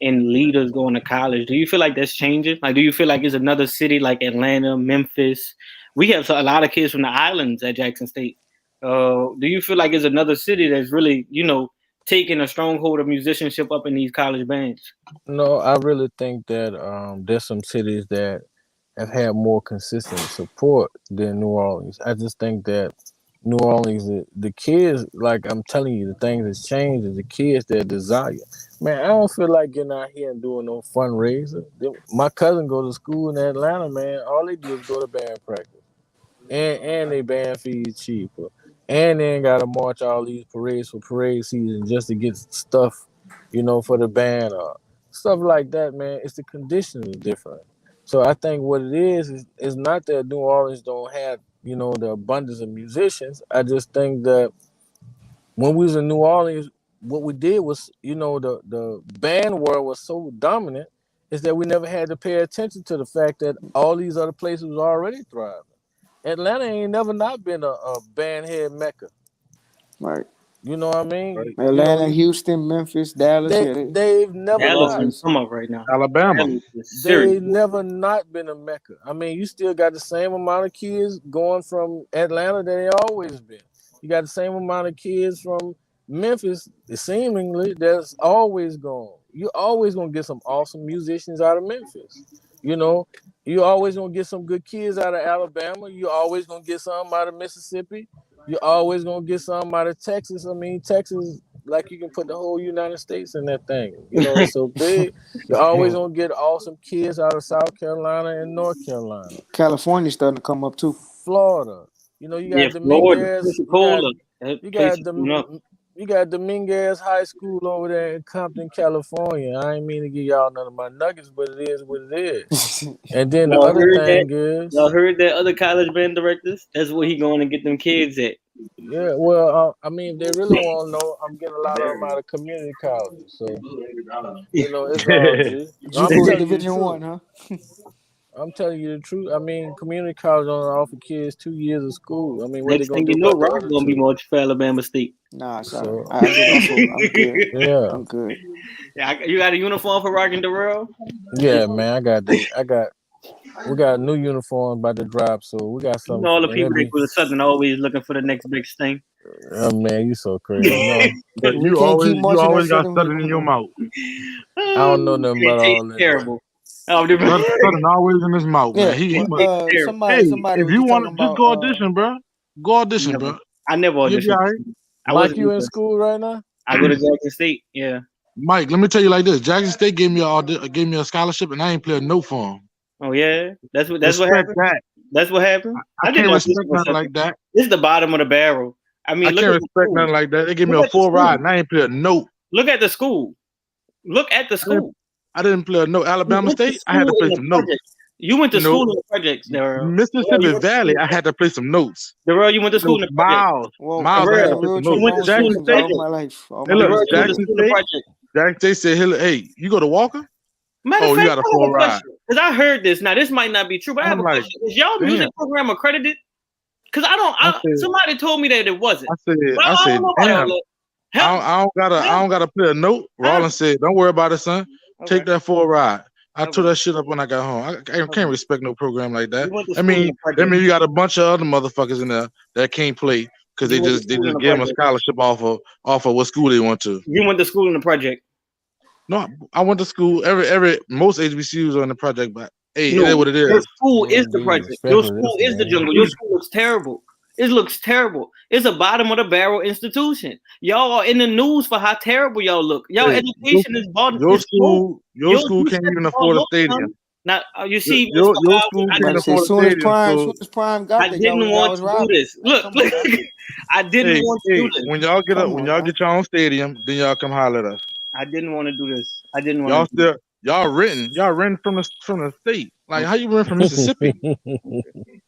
and leaders going to college. Do you feel like that's changing? Like, do you feel like it's another city like Atlanta, Memphis? We have a lot of kids from the islands at Jackson State. Do you feel like it's another city that's really, taking a stronghold of musicianship up in these college bands? No, I really think that there's some cities that have had more consistent support than New Orleans. I just think that New Orleans, the kids, like I'm telling you, the things that's changed is the kids that desire. Man, I don't feel like getting out here and doing no fundraiser. My cousin go to school in Atlanta, man. All they do is go to band practice, and they band fees cheaper, and they ain't gotta march all these parades for parade season just to get stuff, for the band or stuff like that, man. It's the conditions is different. So I think what it is not that New Orleans don't have, the abundance of musicians. I just think that when we was in New Orleans, what we did was, the band world was so dominant is that we never had to pay attention to the fact that all these other places was already thriving. Atlanta ain't never not been a band head mecca. Right. You know what I mean? Right. Atlanta, Houston, Memphis, Dallas. They Yeah, they've never Dallas all not on these. come up right now. Alabama. Dallas is serious. they never not been a mecca. I mean, you still got the same amount of kids going from Atlanta that they always been. You got the same amount of kids from Memphis, seemingly that's always gone. You always gonna get some awesome musicians out of Memphis. You know, you always gonna get some good kids out of Alabama. You always gonna get some out of Mississippi. You always gonna get some out of Texas. I mean, Texas, like you can put the whole United States in that thing. It's so big. You're always gonna get awesome kids out of South Carolina and North Carolina, California's starting to come up too. Florida. You Yeah, got Florida, Dominguez. Pensacola. That You place got is going up. you got Dominguez High School over there in Compton, California. I ain't mean to give y'all none of my nuggets, but it is what it is. And then the Y'all other heard that? thing Y'all is, heard that other college band directors? That's where he going to get them kids at. yeah, well, I mean, if they really want to know, I'm getting a lot of them out of community colleges. So, it's all G. No, I'm JUCO telling you the Division truth. One, huh? I'm telling you the truth. I mean, community college only offer kids 2 years of school. I mean, what they Next gonna thing do you know, about the Rob other gonna be two? more for Alabama State. Nah, sorry. So I get my food. I'm good. yeah, I'm good. Yeah, you got a uniform for Rock and Darrell? yeah, man. We got a new uniform about to drop, so we got You something know all the and it'll people that be. go to Southern always looking for the next big thing. Oh man, you so crazy. No, But We can't keep you marching that always got Southern. Southern in your mouth. I don't know nothing It about tastes all that though. terrible. Oh, the- Southern always in his mouth, Yeah. man. He it must. tastes terrible. Somebody Hey, somebody if was you just want talking to just about go audition, bro. Go audition, Never. bro. I never You'll be all auditioned. right. I Mike, wasn't you in interested. school right now? I go to Jackson State. Yeah. Mike, let me tell you like this. Jackson State gave me a scholarship, and I ain't played no for him. Oh yeah. That's what Respect happened. that. That's what happened. I I didn't can't audition respect for nothing something. like that. This is the bottom of the barrel. I I mean, look can't at the respect school. nothing like that. They gave me Look a at the full ride, school. and I ain't played a note. Look at the school. Look at the I didn't, school. I didn't play a note. You Alabama went to State, I had to school in play the some notes. projects. You went to You know, school in the projects, Darrell. Darrell, you Mississippi went to Valley, school. I had to play some notes. Darrell, you went to You school know, in the projects. Whoa, Miles, I've I been had in to a Darrell, play some you wheelchair notes. went for to almost school in Jackson the since State, all projects. my life. All my hey, life. look, Darrell, you went to Jackson school in the State, projects. Jackson State said, hey, you go to Walker? Matter of Oh, you fact, got a I have full a ride. question. Because I heard this. Now, this might not be true, but I have I'm a like, question. Is y'all damn. music program accredited? Because I said, somebody told me that it wasn't. I said, But I I don't said, know about all damn. that. Help, I help, don't gotta play a note. help. Rollins said, "Don't worry about it, son. Okay, Take that for a ride." I okay, took that shit up when I got home. I okay. can't respect no program like You that. went to I school in mean, the that project. means you got a bunch of other motherfuckers in there that can't play because You went to they school in just the gave them a project. scholarship off of what school they went to. You went to school in the project. No, I went to school. Every most HBCUs are in the project, but hey, it is No, what it your is. school is Man, the be project. Your respectful of school this is the man. jungle. Your school looks terrible. It looks terrible. It's a bottom of the barrel institution. Y'all are in the news for how terrible y'all look. Y'all Hey, education is bottom is low. your school You can't set even the bar afford a low, stadium. son. Now you see, Mr. Your Howard, school I can't But I didn't say, afford a stadium. soon So as Prime got I there, didn't y'all want was to do robbing. this. Like, Look, come on, look. now. I didn't want to do this. When Come when on, y'all now. get your own stadium, then y'all come holler at us. I didn't want to do this. I didn't want to do Y'all renting from the state. Like this. how you rent from Mississippi?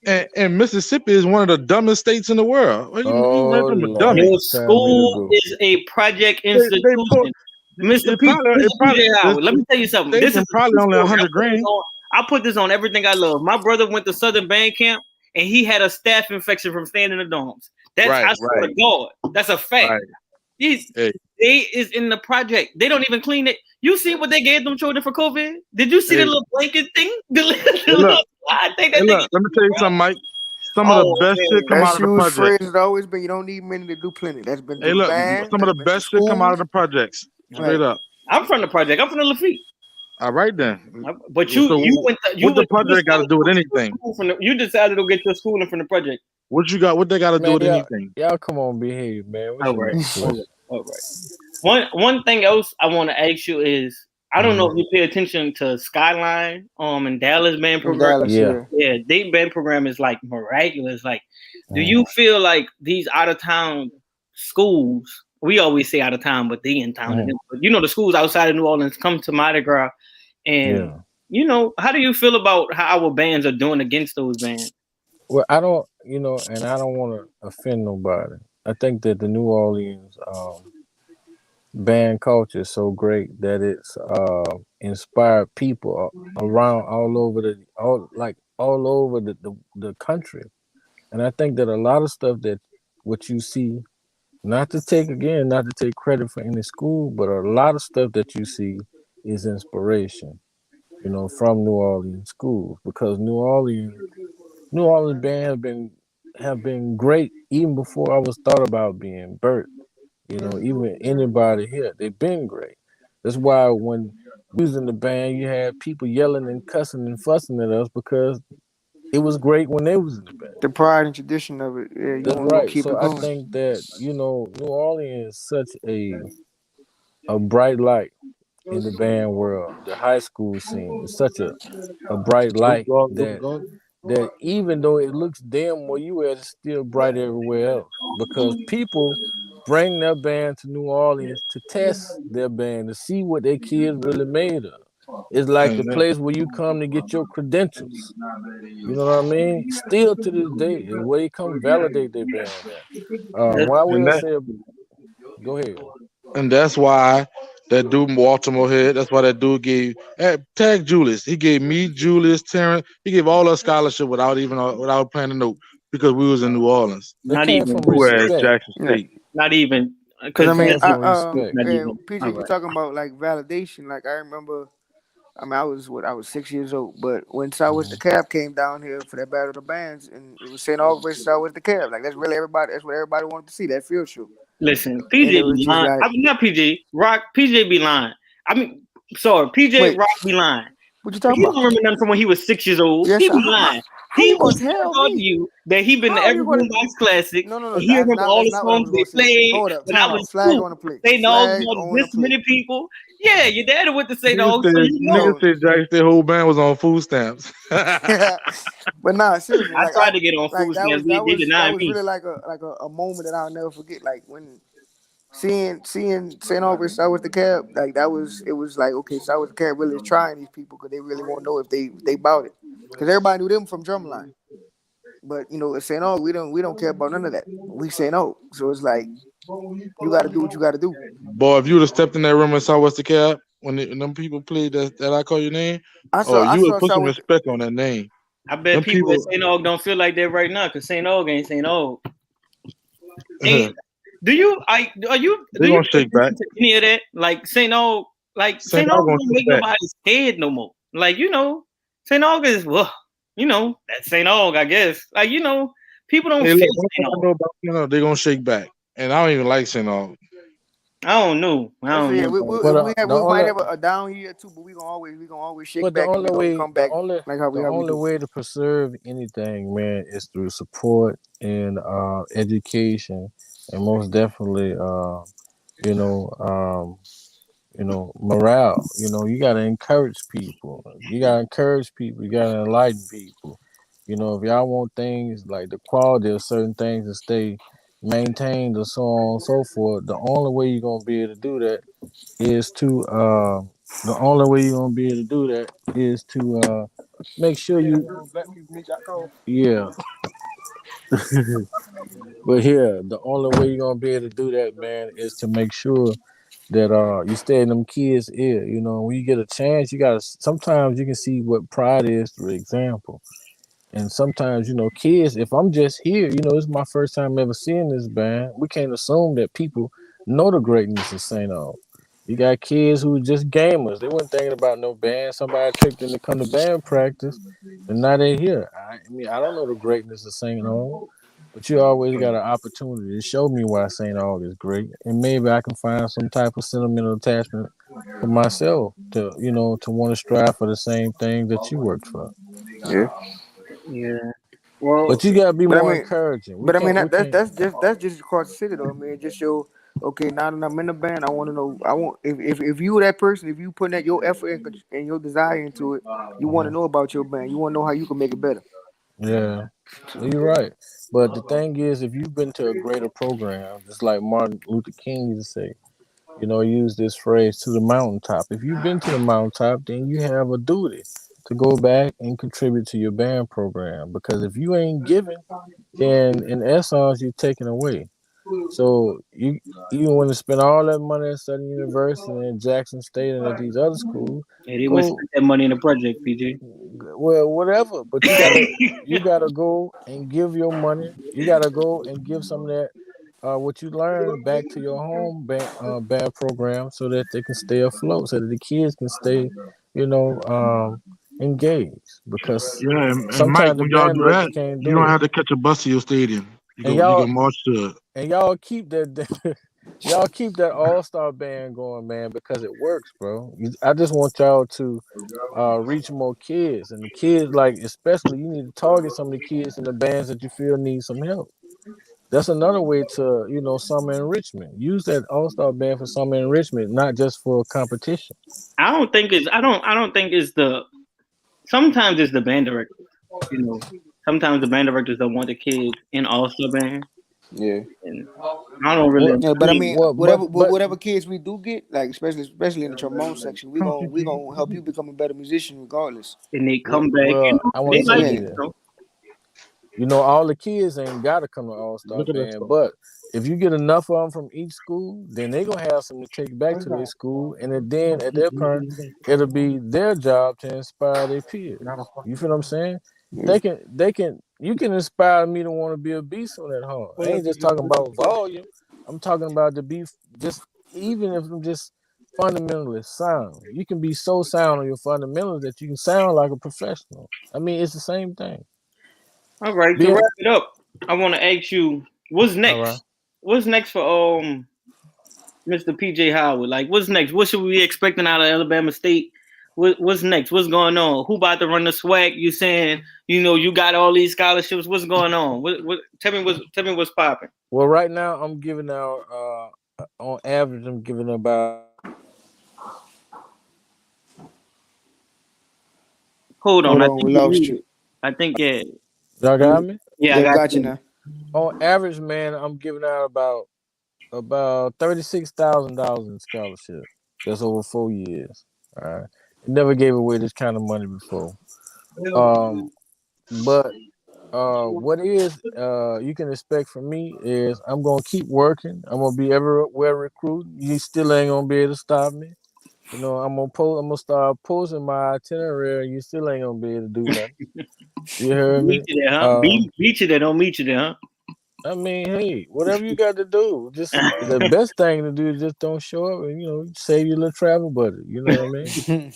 And Mississippi is one of the dumbest states in the world. Well, you Oh rent from a Lord, dummy. Your it's time for me to school go. is a project They put institution. Mr. P, it Mr. probably PJ the Howard, let me tell you something. This is stadium a probably true only story. 100 grand. I put this on everything I love. My brother went to Southern Band Camp and he had a staph infection from staying in the dorms. That's Right, I swear right, to God. That's a fact. right. These Hey, they is in the project. They don't even clean it. You see what they gave them children for COVID? Did you see the hey, little blanket thing? hey, look, I think hey, that thing look. is Let me tell you bro. something, Mike. Some of the Oh best shit come man. That out of the shoes project. phrase has always been you don't need many to do plenty. That's been Hey, through the look, band, some of that's the been through best shit come out schools. of the projects. Straight Right. up. I'm from the project. I'm from the Lafitte. All right then. But So you what the went you project got to decided do to with go get your anything? school from the you decided to get your schooling from the project. What you got? What they got to do Man, with anything? y'all come on, behave, man. We All shouldn't right. be All pushing. right. All right. One thing else I want to ask you is I don't know Mhm. if you pay attention to Skyline in Dallas band In program. Dallas, Yeah. yeah. Yeah, they band program is like miraculous. Like, do Mhm. you feel like these out of town schools? We always say out of town, but they in town. Mhm. But you know the schools outside of New Orleans come to Mardi Gras, and Yeah. how do you feel about how our bands are doing against those bands? Well, I don't, and I don't want to offend nobody. I think that the New Orleans band culture is so great that it's inspired people around all over the country. And I think that a lot of stuff that what you see, not to take credit for any school, but a lot of stuff that you see is inspiration, from New Orleans schools because New Orleans band have been great even before I was thought about being birthed. Even anybody here, they've been great. That's why when we was in the band, you had people yelling and cussing and fussing at us because it was great when they was in the band. The pride and tradition of it. Yeah, That's you want to right. keep So it I going. think that New Orleans is such a bright light in the band world. The high school scene is such a bright light that even though it looks dim where you at, it's still bright everywhere else because people bring their band to New Orleans to test their band to see what their kids really made of. It's like the And that, place where you come to get your credentials. You know what I mean? Still to this day, is where they come validate their band at. That's What I and will that say, go ahead. and that's why that dude Baltimore head. That's why that dude gave tag Julius. He gave me Julius Terrence. He gave all us scholarship without playing a note because we was in New Orleans. That not came even. from We were at respect. Jackson Yeah. State. Not even. Cause I Because mean, Came that's from respect. not even. PJ, All you right. talking about like validation? Like I remember, I mean, I was 6 years old, but when Southwest the Mhm. Cab came down here for that battle of the bands, and it was St. Aug versus Southwest the Cab. Like that's really everybody. That's what everybody wanted to see. That field show, Listen, and PJ it was be just lying. like, I mean, not PJ. Rock. PJ be lying. I mean, sorry, PJ wait, Rock be lying. what you talking He about? don't remember nothing from when he was 6 years old. Yes, He be how, lying. how He you will gonna never tell argue me? you that he been to How every you gonna? Boombox Classic No, no, and no. he remember all That's the not what I songs was they gonna say. played Hold up, when I time was out. Flag two. on the plate. St. Aug Flag brought on the this plate. many people. Yeah, your daddy went to St. Nigga Aug, so said you nigga know. No, said Jackson State whole band was on food stamps. but nah, seriously, I tried to get on food stamps. They that denied was me. really like a moment that I'll never forget. Like when seeing St. Albert start with the cab, like that was it was like okay, start with the cab really is trying these people because they really want to know if they bought it because everybody knew them from Drumline, but at St. Aug we don't care about none of that. We St. Aug, so it's like you got to do what you got to do. Boy, if you would have stepped in that room and saw what's the cab when them people played that I call your name, oh, I you would saw put start some with respect on that name. I bet Them people at people St. Aug don't feel like that right now because St. Aug ain't St. Aug. Ain't do you? Do they're you gonna pay shake back. attention to any of that? Like St. St. Aug Aug gonna don't shake make back. nobody scared no more. Like St. Aug is that's St. Aug, I guess. Like people don't Hey, feel look, one St. thing I Aug. know about St. Aug, they're gonna shake back. And I don't even like St. Aug. I don't know. I let's don't see. Yeah, know, bro. But we might have a down year too, but we gonna always shake but the back and we only gonna way come back like the how we only do. way to preserve anything, man, is through support and education, and most definitely, you know, um, morale. You gotta encourage people. You gotta encourage people. You gotta enlighten people. If y'all want things like the quality of certain things to stay maintained and so on and so forth, the only way you're gonna be able to do that is to the only way you're gonna be able to do that is to make sure yeah. But here, the only way you're gonna be able to do that, man, is to make sure that you stay in them kids' ear. When you get a chance, you gotta sometimes you can see what pride is through example. And sometimes, kids, if I'm just here, this is my first time ever seeing this band. We can't assume that people know the greatness of St. Aug. You got kids who are just gamers. They weren't thinking about no band. Somebody tricked them to come to band practice, and now they're here. I mean, I don't know the greatness of St. Aug, but you always got an opportunity to show me why St. Aug is great, and maybe I can find some type of sentimental attachment for myself to want to strive for the same thing that you worked for. Yeah. Yeah. Well, But you gotta be But I more mean, encouraging. We but I mean can't. We can't. that's just across the city though. I mean, just show okay. Now that I'm in the band, I want to know. I want if you that person, if you putting that your effort and your desire into it, you want to Mhm. know about your band. You want to know how you can make it better. Yeah, you're right. But the thing is, if you've been to a greater program, just like Martin Luther King used to say, use this phrase to the mountaintop. If you've been to the mountaintop, then you have a duty to go back and contribute to your band program. Because if you ain't giving, then in essence, you're taking away. So you want to spend all that money at Southern University and at Jackson State and at these other schools, yeah, they must go spend that money in the project, PJ. well, whatever. But you gotta go and give your money. You gotta go and give some of that what you learned back to your home band program so that they can stay afloat, so that the kids can stay, you know, um, engaged. Because Yeah, and Mike, sometimes the when y'all band do that, directors can't you do don't it, have to catch a bus to your stadium. You and go you y'all can march to it. and y'all keep that. Y'all keep that all-star band going, man, because it works, bro. I just want y'all to reach more kids, and the kids, like, especially, you need to target some of the kids in the bands that you feel need some help. That's another way to, summer enrichment. Use that all-star band for summer enrichment, not just for competition. I don't think it's the. Sometimes it's the band directors. You know, sometimes the band directors don't want the kids in all star band, Yeah. and I don't really. Well, Yeah, but I I mean, well, but whatever kids we do get, like especially in the trombone section, we gonna help you become a better musician regardless. and they well, come back. well I want They to say like Yeah. this. you know. All the kids ain't got to come to All Star Look at that Band, stuff. but if you get enough of them from each school, then they gonna have something to take back to their school, and then at their turn, it'll be their job to inspire their peers. You feel what I'm saying? Yeah. You can inspire me to want to be a beast on that horn. I ain't just talking about volume. I'm talking about to be just, even if I'm just fundamentally sound. You can be so sound on your fundamentals that you can sound like a professional. I mean, it's the same thing. All right, to Being wrap it up, I want to ask you, what's all right. next? What's next for Mr. PJ Howard? Like, what's next? What should we be expecting out of Alabama State? What's next? What's going on? Who about to run the swag? You saying you got all these scholarships? What's going on? Tell me what's popping. Well, right now I'm giving out on average I'm giving about Hold on, Hold I on, think we you lost you. muted. I think yeah, y'all got me? I Yeah, got got you you. now. On average, man, I'm giving out about $36,000 in scholarship. That's over 4 years. All right. Never gave away this kind of money before. Um, but what is you can expect from me is I'm gonna keep working. I'm gonna be everywhere recruiting. You still ain't gonna be able to stop me. I'm gonna start posting my itinerary. You still ain't gonna be able to do nothing. You heard Meet me? you there, huh? Um, Beat you there, don't meet you there, huh? I mean, hey, whatever you got to do, just the best thing to do is just don't show up and save your little travel budget. You know what I mean?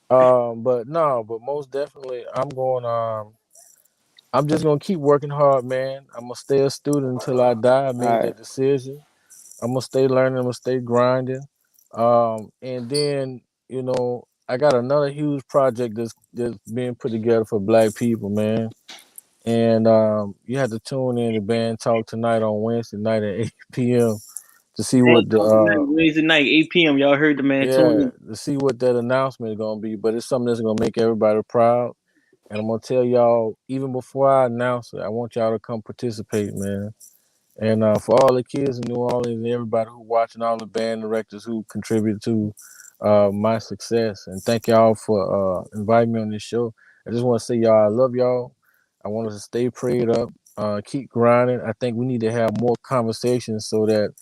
But no, but most definitely, I'm just gonna keep working hard, man. I'm gonna stay a student until I die. I All made right. that decision. I'm gonna stay learning. I'm gonna stay grinding. And then I got another huge project that's being put together for Black people, man. And you have to tune in to Band Talk tonight on Wednesday night at 8 p.m. to see Man, what the talk tonight, Wednesday night, 8 p.m. Y'all heard the man tune yeah, in. to see what that announcement is gonna be. But it's something that's gonna make everybody proud. And I'm gonna tell y'all, even before I announce it, I want y'all to come participate, man. And for all the kids in New Orleans and everybody who watching, all the band directors who contribute to my success, and thank y'all for inviting me on this show. I just want to say, y'all, I love y'all. I want us to stay prayed up, keep grinding. I think we need to have more conversations so that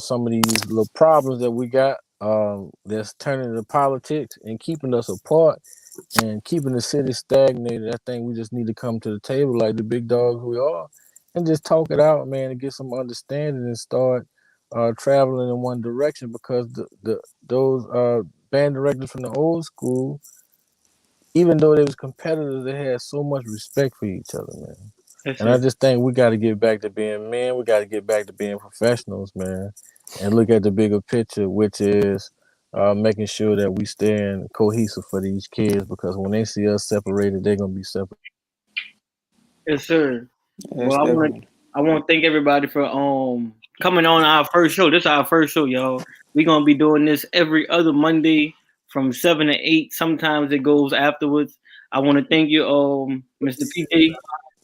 some of these little problems that we got that's turning into politics and keeping us apart and keeping the city stagnated. I think we just need to come to the table like the big dogs we are, and just talk it out, man, and get some understanding and start traveling in one direction. Because the those band directors from the old school, even though they was competitors, they had so much respect for each other, man. Yes, And I sir. just think we got to get back to being men. We got to get back to being professionals, man, and look at the bigger picture, which is making sure that we staying cohesive for these kids. Because when they see us separated, they're gonna be separated. Yes, sir. Yes, Well, definitely. I want to thank everybody for coming on our first show. This is our first show, y'all. We're gonna be doing this every other Monday from 7 to 8. Sometimes it goes afterwards. I want to thank you, Mr. PJ,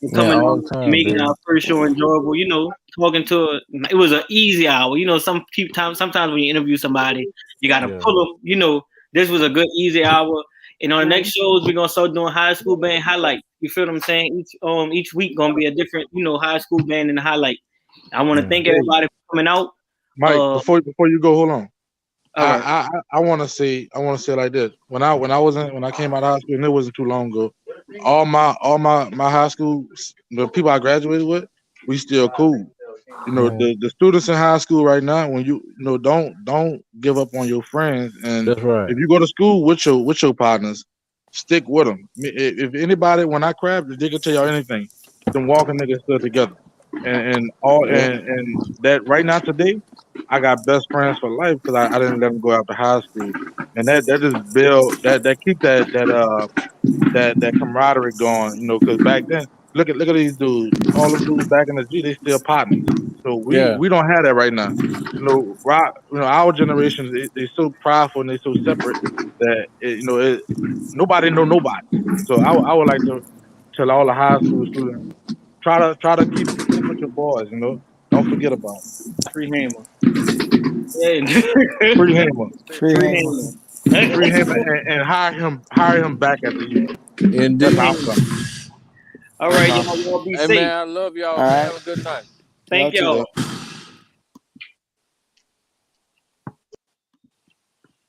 for Man, coming all on the and time, making baby. our first show enjoyable. You know, talking to it was an easy hour. You know, sometimes when you interview somebody, you gotta Yeah, pull them. You know, this was a good easy hour. And on the next shows, we're gonna start doing high school band highlight. You feel what I'm saying? Each week gonna be a different, high school band and highlight. I want to yeah, thank Hey, everybody for coming out. Mike, Uh, before you go, hold on. all right. I want to say like this. When I came out of high school, and it wasn't too long ago. All my high school, the people I graduated with, we still cool. You know, hmm the students in high school right now, when don't give up on your friends, and that's right. if you go to school with your partners, stick with them. If anybody, when I crap, they can tell y'all anything. Them walking niggas still together, Yeah. and that right now today, I got best friends for life because I didn't let them go after high school, and that just build that keep that camaraderie going, because back then, look at these dudes. All them dudes back in the G, they still partners. So we Yeah, we don't have that right now. Rock. Our generation, they so prideful and they so separate that nobody know nobody. So I would like to tell all the high school students, try to keep stick with your boys. Don't forget about 'em. Free Hammer. Yeah. Free Hammer, Free Free Hammer. Hammer. free him, and hire him back after you. That's Free indeed. Hammer. outcome. All That's right, outcome. y'all be Hey safe. man, I love y'all, All man. right. Have a good night. Thank Y'all too, y'all. though.